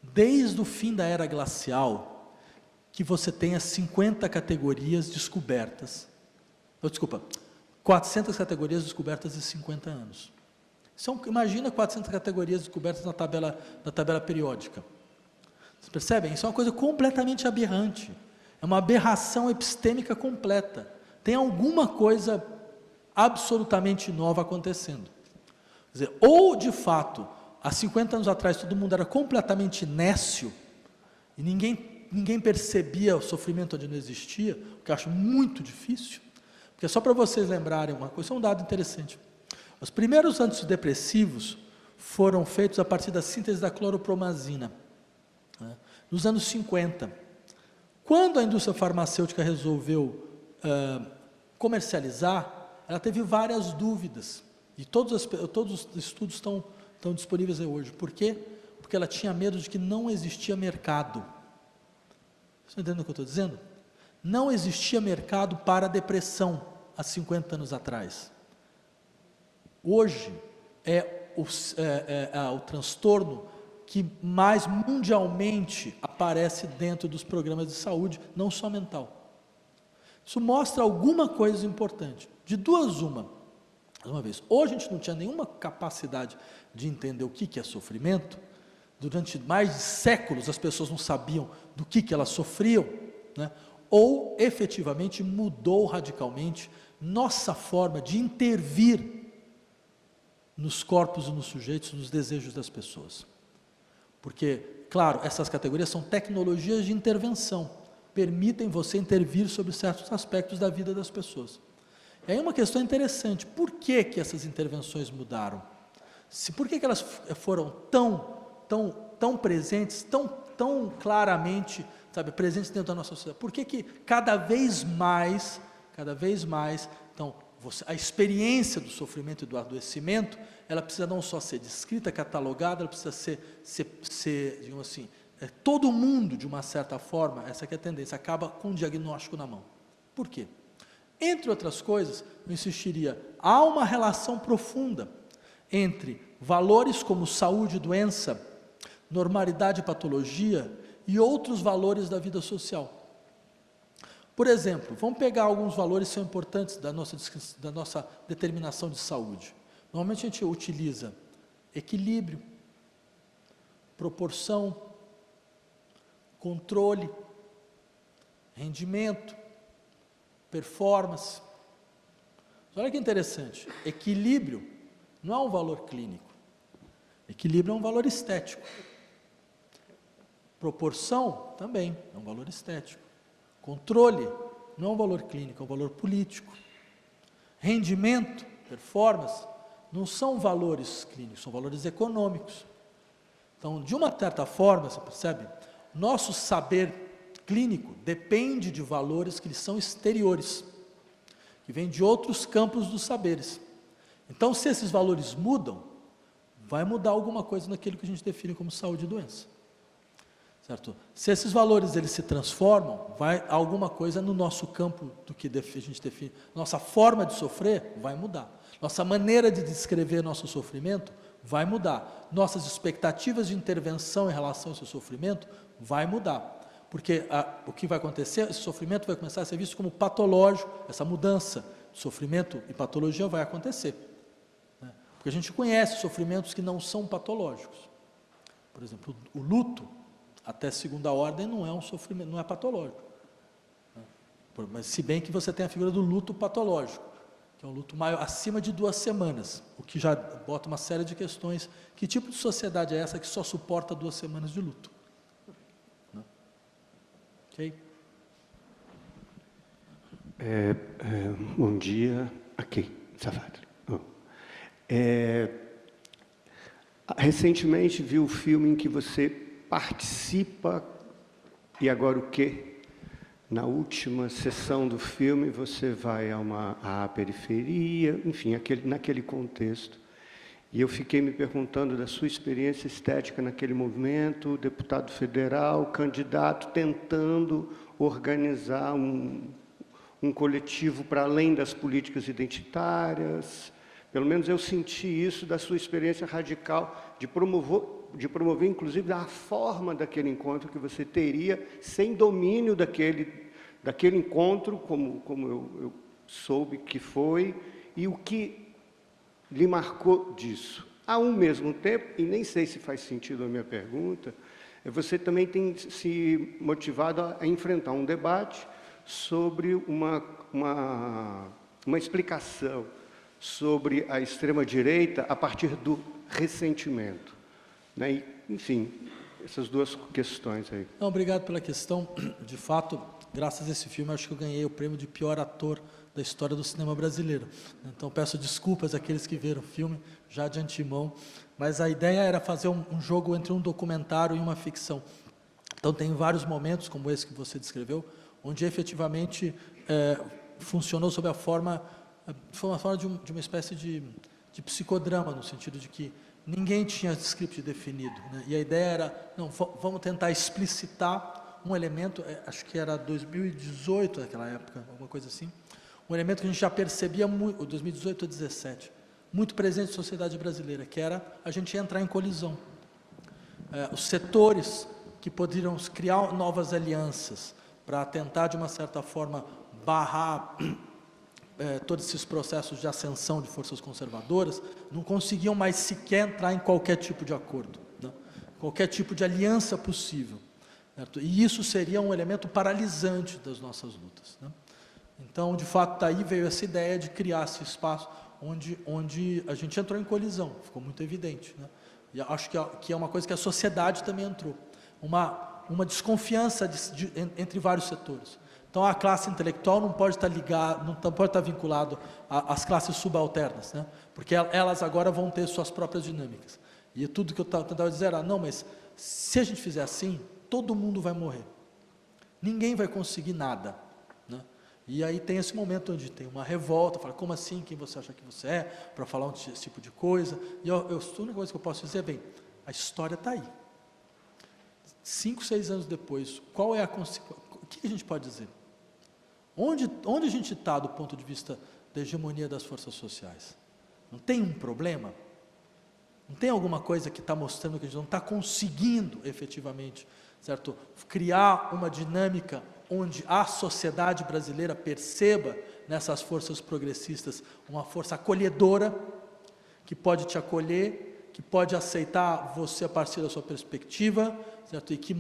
desde o fim da era glacial, que você tenha 50 categorias descobertas. 400 categorias descobertas em 50 anos. Imagina 400 categorias descobertas na tabela periódica. Vocês percebem? Isso é uma coisa completamente aberrante. É uma aberração epistêmica completa. Tem alguma coisa absolutamente nova acontecendo. Quer dizer, ou de fato, há 50 anos atrás todo mundo era completamente nécio e ninguém percebia o sofrimento onde não existia, o que eu acho muito difícil, Porque só para vocês lembrarem uma coisa, é um dado interessante. Os primeiros antidepressivos foram feitos a partir da síntese da cloropromazina, né, nos anos 50. Quando a indústria farmacêutica resolveu comercializar, ela teve várias dúvidas, e todos os estudos estão disponíveis aí hoje. Por quê? Porque ela tinha medo de que não existia mercado. Vocês estão entendendo o que eu estou dizendo? Não existia mercado para a depressão há 50 anos atrás. Hoje é o transtorno que mais mundialmente aparece dentro dos programas de saúde, não só mental. Isso mostra alguma coisa importante. De duas, uma vez. Hoje a gente não tinha nenhuma capacidade de entender o que é sofrimento. Durante mais de séculos as pessoas não sabiam do que elas sofriam, né? Ou efetivamente mudou radicalmente nossa forma de intervir nos corpos e nos sujeitos, nos desejos das pessoas. Porque, claro, essas categorias são tecnologias de intervenção, permitem você intervir sobre certos aspectos da vida das pessoas. E aí uma questão interessante, por que essas intervenções mudaram? Por que elas foram tão presentes, tão claramente, sabe, presentes dentro da nossa sociedade? Por que cada vez mais, então, a experiência do sofrimento e do adoecimento, ela precisa não só ser descrita, catalogada, ela precisa ser digamos assim, todo mundo, de uma certa forma, essa que é a tendência, acaba com um diagnóstico na mão. Por quê? Entre outras coisas, eu insistiria, há uma relação profunda entre valores como saúde e doença, normalidade e patologia, e outros valores da vida social. Por exemplo, vamos pegar alguns valores que são importantes da nossa determinação de saúde. Normalmente a gente utiliza equilíbrio, proporção, controle, rendimento, performance. Olha que interessante, equilíbrio não é um valor clínico, equilíbrio é um valor estético. Proporção também é um valor estético. Controle não é um valor clínico, é um valor político. Rendimento, performance, não são valores clínicos, são valores econômicos. Então, de uma certa forma, você percebe, nosso saber clínico depende de valores que são exteriores, que vêm de outros campos dos saberes. Então, se esses valores mudam, vai mudar alguma coisa naquilo que a gente define como saúde e doença. Certo? Se esses valores eles se transformam, vai alguma coisa no nosso campo do que a gente define. Nossa forma de sofrer vai mudar. Nossa maneira de descrever nosso sofrimento vai mudar. Nossas expectativas de intervenção em relação ao seu sofrimento vai mudar. Porque o que vai acontecer, esse sofrimento vai começar a ser visto como patológico, essa mudança de sofrimento e patologia vai acontecer. Né? Porque a gente conhece sofrimentos que não são patológicos. Por exemplo, o luto, até segunda ordem, não é um sofrimento, não é patológico. Mas se bem que você tem a figura do luto patológico, que é um luto maior, acima de 2 semanas, o que já bota uma série de questões. Que tipo de sociedade é essa que só suporta 2 semanas de luto? Ok? Bom dia. Aqui, Safadri. Recentemente vi o filme em que você participa, e agora o quê? Na última sessão do filme, você vai à periferia, enfim, naquele contexto. E eu fiquei me perguntando da sua experiência estética naquele movimento, deputado federal, candidato, tentando organizar um coletivo para além das políticas identitárias. Pelo menos eu senti isso da sua experiência radical de promover, inclusive, a forma daquele encontro que você teria, sem domínio daquele encontro, como eu soube que foi, e o que lhe marcou disso. Ao mesmo tempo, e nem sei se faz sentido a minha pergunta, você também tem se motivado a enfrentar um debate sobre uma explicação sobre a extrema-direita a partir do ressentimento. Né? E, enfim, essas duas questões aí. Não, obrigado pela questão. De fato, graças a esse filme, acho que eu ganhei o prêmio de pior ator da história do cinema brasileiro. Então, peço desculpas àqueles que viram o filme, já de antemão, mas a ideia era fazer um jogo entre um documentário e uma ficção. Então, tem vários momentos, como esse que você descreveu, onde efetivamente funcionou sob a forma, foi uma forma de uma espécie de psicodrama, no sentido de que ninguém tinha script definido, né? E a ideia era, não, vamos tentar explicitar um elemento, acho que era 2018, naquela época, alguma coisa assim, um elemento que a gente já percebia muito, 2018 ou 2017, muito presente na sociedade brasileira, que era a gente entrar em colisão. Os setores que poderiam criar novas alianças para tentar, de uma certa forma, barrar todos esses processos de ascensão de forças conservadoras, não conseguiam mais sequer entrar em qualquer tipo de acordo, né? Qualquer tipo de aliança possível, certo? E isso seria um elemento paralisante das nossas lutas, né? Então, de fato, daí veio essa ideia de criar esse espaço onde a gente entrou em colisão, ficou muito evidente, né? E acho que é uma coisa que a sociedade também entrou, uma desconfiança entre vários setores. Então, a classe intelectual não pode estar ligada, não pode estar vinculado às classes subalternas, né? Porque elas agora vão ter suas próprias dinâmicas. E tudo que eu tentava dizer era, não, mas se a gente fizer assim, todo mundo vai morrer. Ninguém vai conseguir nada, né? E aí tem esse momento onde tem uma revolta, fala, como assim, quem você acha que você é, para falar esse tipo de coisa. E a única coisa que eu posso dizer é, bem, a história está aí. 5, 6 anos depois, qual é a consequência? O que a gente pode dizer? Onde a gente está do ponto de vista da hegemonia das forças sociais? Não tem um problema? Não tem alguma coisa que está mostrando que a gente não está conseguindo, efetivamente, certo? Criar uma dinâmica onde a sociedade brasileira perceba nessas forças progressistas uma força acolhedora, que pode te acolher, que pode aceitar você a partir da sua perspectiva, certo? E que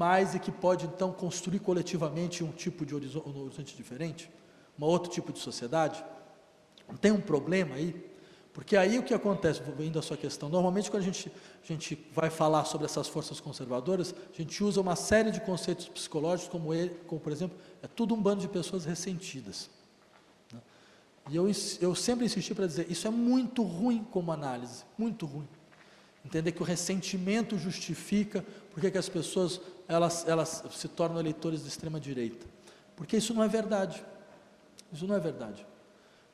pode, então, construir coletivamente um tipo de horizonte diferente, um outro tipo de sociedade. Não tem um problema aí? Porque aí o que acontece, indo à sua questão, normalmente quando a gente vai falar sobre essas forças conservadoras, a gente usa uma série de conceitos psicológicos, como por exemplo, é tudo um bando de pessoas ressentidas, né? E eu sempre insisti para dizer, isso é muito ruim como análise, muito ruim. Entender que o ressentimento justifica porque que as pessoas elas se tornam eleitores de extrema direita. Porque isso não é verdade. Isso não é verdade.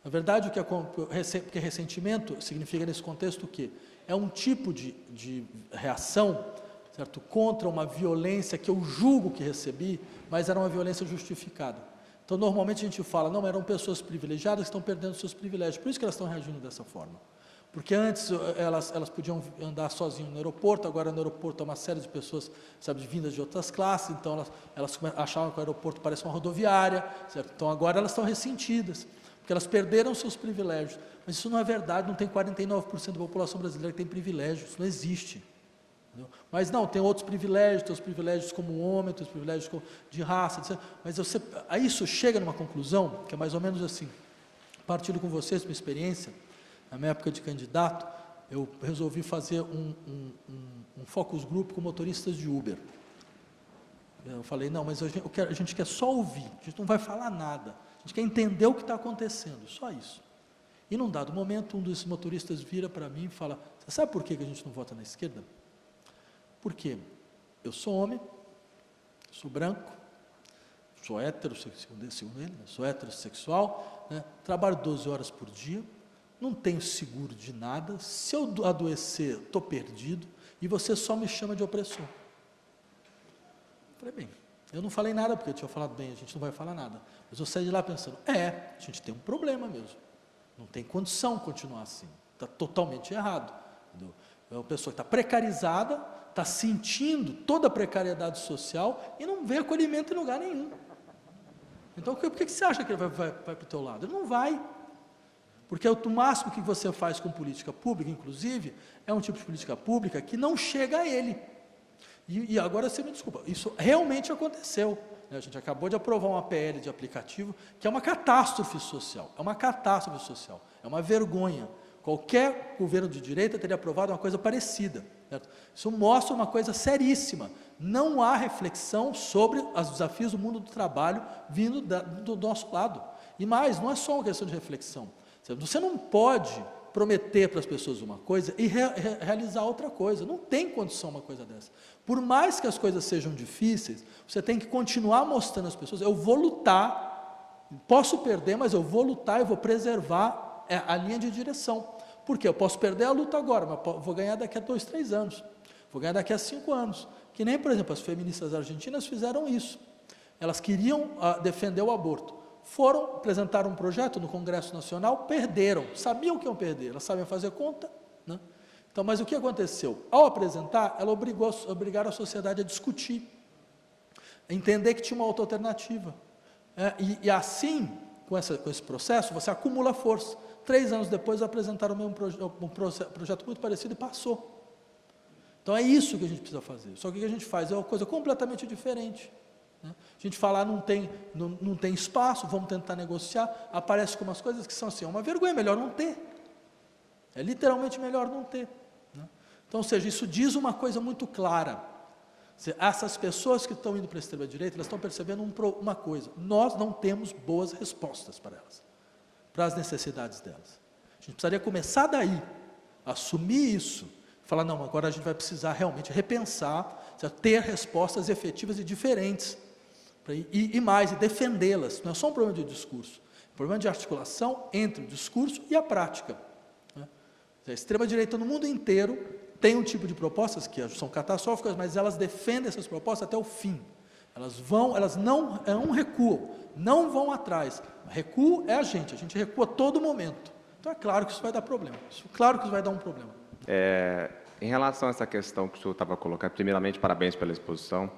Na verdade, porque ressentimento significa nesse contexto o quê? É um tipo de reação, certo? Contra uma violência que eu julgo que recebi, mas era uma violência justificada. Então, normalmente a gente fala, não, eram pessoas privilegiadas que estão perdendo seus privilégios, por isso que elas estão reagindo dessa forma. Porque antes elas podiam andar sozinhas no aeroporto, agora no aeroporto há uma série de pessoas, sabe, vindas de outras classes, então elas achavam que o aeroporto parece uma rodoviária, certo? Então agora elas estão ressentidas, porque elas perderam seus privilégios. Mas isso não é verdade, não tem 49% da população brasileira que tem privilégios, isso não existe. Entendeu? Mas não, tem outros privilégios, tem os privilégios como homem, tem os privilégios de raça, etc. Mas aí isso chega numa conclusão, que é mais ou menos assim, partilho com vocês uma experiência. Na minha época de candidato, eu resolvi fazer um focus group com motoristas de Uber. Eu falei, não, mas a gente quer só ouvir, a gente não vai falar nada, a gente quer entender o que está acontecendo, só isso. E num dado momento, um desses motoristas vira para mim e fala, você sabe por que a gente não vota na esquerda? Porque eu sou homem, sou branco, sou heterossexual, segundo ele, sou heterossexual, né, trabalho 12 horas por dia, não tenho seguro de nada, se eu adoecer, estou perdido, e você só me chama de opressor. Falei, bem, eu não falei nada, porque eu tinha falado, bem, a gente não vai falar nada. Mas eu saí de lá pensando, a gente tem um problema mesmo, não tem condição de continuar assim, está totalmente errado. Entendeu? É uma pessoa que está precarizada, está sentindo toda a precariedade social e não vê acolhimento em lugar nenhum. Então, por que você acha que ele vai para o teu lado? Ele não vai. Porque o máximo que você faz com política pública, inclusive, é um tipo de política pública que não chega a ele. E agora você me desculpa, isso realmente aconteceu. Né? A gente acabou de aprovar uma PL de aplicativo que é uma catástrofe social. É uma catástrofe social. É uma vergonha. Qualquer governo de direita teria aprovado uma coisa parecida. Certo? Isso mostra uma coisa seríssima. Não há reflexão sobre os desafios do mundo do trabalho vindo do nosso lado. E mais, não é só uma questão de reflexão. Você não pode prometer para as pessoas uma coisa e realizar outra coisa. Não tem condição uma coisa dessa. Por mais que as coisas sejam difíceis, você tem que continuar mostrando às pessoas, eu vou lutar, posso perder, mas eu vou lutar, eu vou preservar a linha de direção. Por quê? Eu posso perder a luta agora, mas vou ganhar daqui a 2, 3 anos. Vou ganhar daqui a 5 anos. Que nem, por exemplo, as feministas argentinas fizeram isso. Elas queriam defender o aborto. Foram, apresentaram um projeto no Congresso Nacional, perderam. Sabiam que iam perder, elas sabiam fazer conta, né? Então, mas o que aconteceu? Ao apresentar, ela obrigaram a sociedade a discutir, a entender que tinha uma outra alternativa. E assim, com esse processo, você acumula força. 3 anos depois, apresentaram um projeto muito parecido e passou. Então, é isso que a gente precisa fazer. Só que o que a gente faz é uma coisa completamente diferente. Né? A gente fala, não tem espaço, vamos tentar negociar, aparece com umas coisas que são assim, é uma vergonha, melhor não ter. É literalmente melhor não ter. Né? Então, ou seja, isso diz uma coisa muito clara. Essas pessoas que estão indo para a extrema-direita, elas estão percebendo uma coisa, nós não temos boas respostas para elas, para as necessidades delas. A gente precisaria começar daí, assumir isso, falar, não, agora a gente vai precisar realmente repensar, ter respostas efetivas e diferentes, e mais, e defendê-las. Não é só um problema de discurso, é um problema de articulação entre o discurso e a prática. Né? A extrema-direita no mundo inteiro tem um tipo de propostas que são catastróficas, mas elas defendem essas propostas até o fim. Elas não recuam, não vão atrás. Recuo é a gente recua a todo momento. Então é claro que isso vai dar problema, claro que isso vai dar um problema. Em relação a essa questão que o senhor estava colocando, primeiramente, parabéns pela exposição.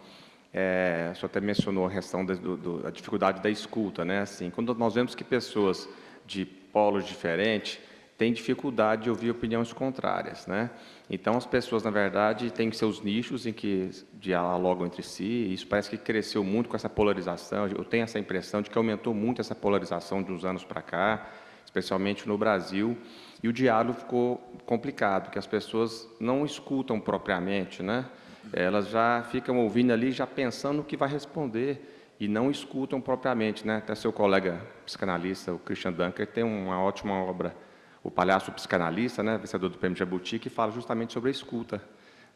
O senhor até mencionou a questão da dificuldade da escuta, né? Assim, quando nós vemos que pessoas de polos diferentes têm dificuldade de ouvir opiniões contrárias, né? Então, as pessoas, na verdade, têm seus nichos em que dialogam entre si, e isso parece que cresceu muito com essa polarização. Eu tenho essa impressão de que aumentou muito essa polarização de uns anos para cá, especialmente no Brasil, e o diálogo ficou complicado, porque as pessoas não escutam propriamente, né? Elas já ficam ouvindo ali, já pensando no que vai responder, e não escutam propriamente, né? Até seu colega psicanalista, o Christian Dunker, tem uma ótima obra, O Palhaço Psicanalista, né? Vencedor do Prêmio Jabuti, que fala justamente sobre a escuta,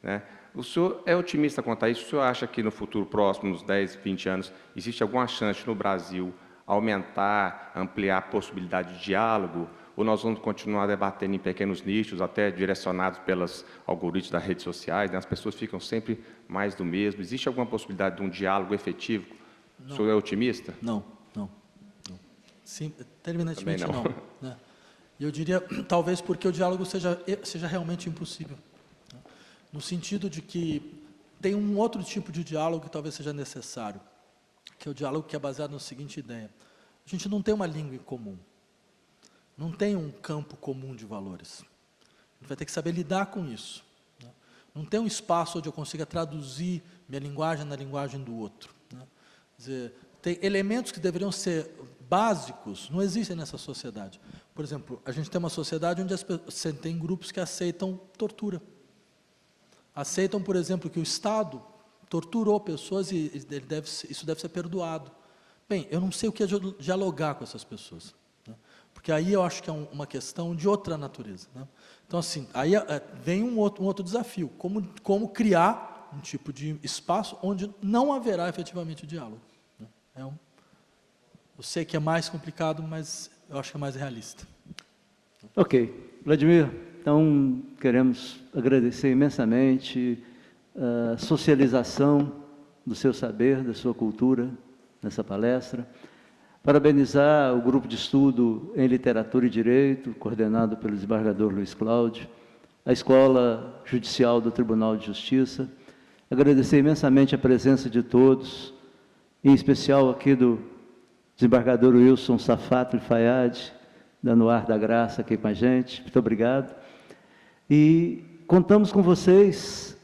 né? O senhor é otimista quanto a isso? O senhor acha que no futuro próximo, nos 10, 20 anos, existe alguma chance no Brasil aumentar, ampliar a possibilidade de diálogo, ou nós vamos continuar debatendo em pequenos nichos, até direcionados pelos algoritmos das redes sociais, né? As pessoas ficam sempre mais do mesmo. Existe alguma possibilidade de um diálogo efetivo? Não. O senhor é otimista? Não. Sim, terminantemente não. Né? E eu diria, talvez porque o diálogo seja realmente impossível. Né? No sentido de que tem um outro tipo de diálogo que talvez seja necessário, que é o diálogo que é baseado na seguinte ideia. A gente não tem uma língua em comum. Não tem um campo comum de valores. A gente vai ter que saber lidar com isso. Né? Não tem um espaço onde eu consiga traduzir minha linguagem na linguagem do outro. Né? Quer dizer, tem elementos que deveriam ser básicos, não existem nessa sociedade. Por exemplo, a gente tem uma sociedade onde tem grupos que aceitam tortura. Aceitam, por exemplo, que o Estado torturou pessoas e isso deve ser perdoado. Bem, eu não sei o que é dialogar com essas pessoas. Porque aí eu acho que é uma questão de outra natureza. Né? Então, assim, aí vem um outro desafio, como criar um tipo de espaço onde não haverá efetivamente diálogo. Né? Eu sei que é mais complicado, mas eu acho que é mais realista. Ok. Vladimir, então queremos agradecer imensamente a socialização do seu saber, da sua cultura, nessa palestra. Parabenizar o grupo de estudo em Literatura e Direito, coordenado pelo desembargador Luiz Cláudio, a Escola Judicial do Tribunal de Justiça. Agradecer imensamente a presença de todos, em especial aqui do desembargador Wilson Safato Fayad, dando ar da graça aqui com a gente. Muito obrigado. E contamos com vocês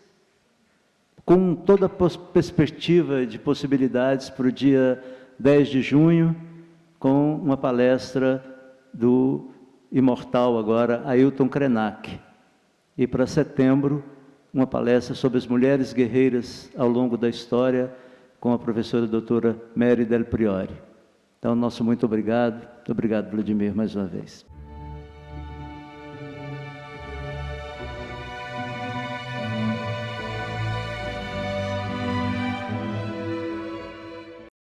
com toda a perspectiva de possibilidades para o dia 10 de junho, com uma palestra do imortal agora, Ailton Krenak. E para setembro, uma palestra sobre as mulheres guerreiras ao longo da história, com a professora doutora Mary Del Priori. Então, nosso muito obrigado. Muito obrigado, Vladimir, mais uma vez.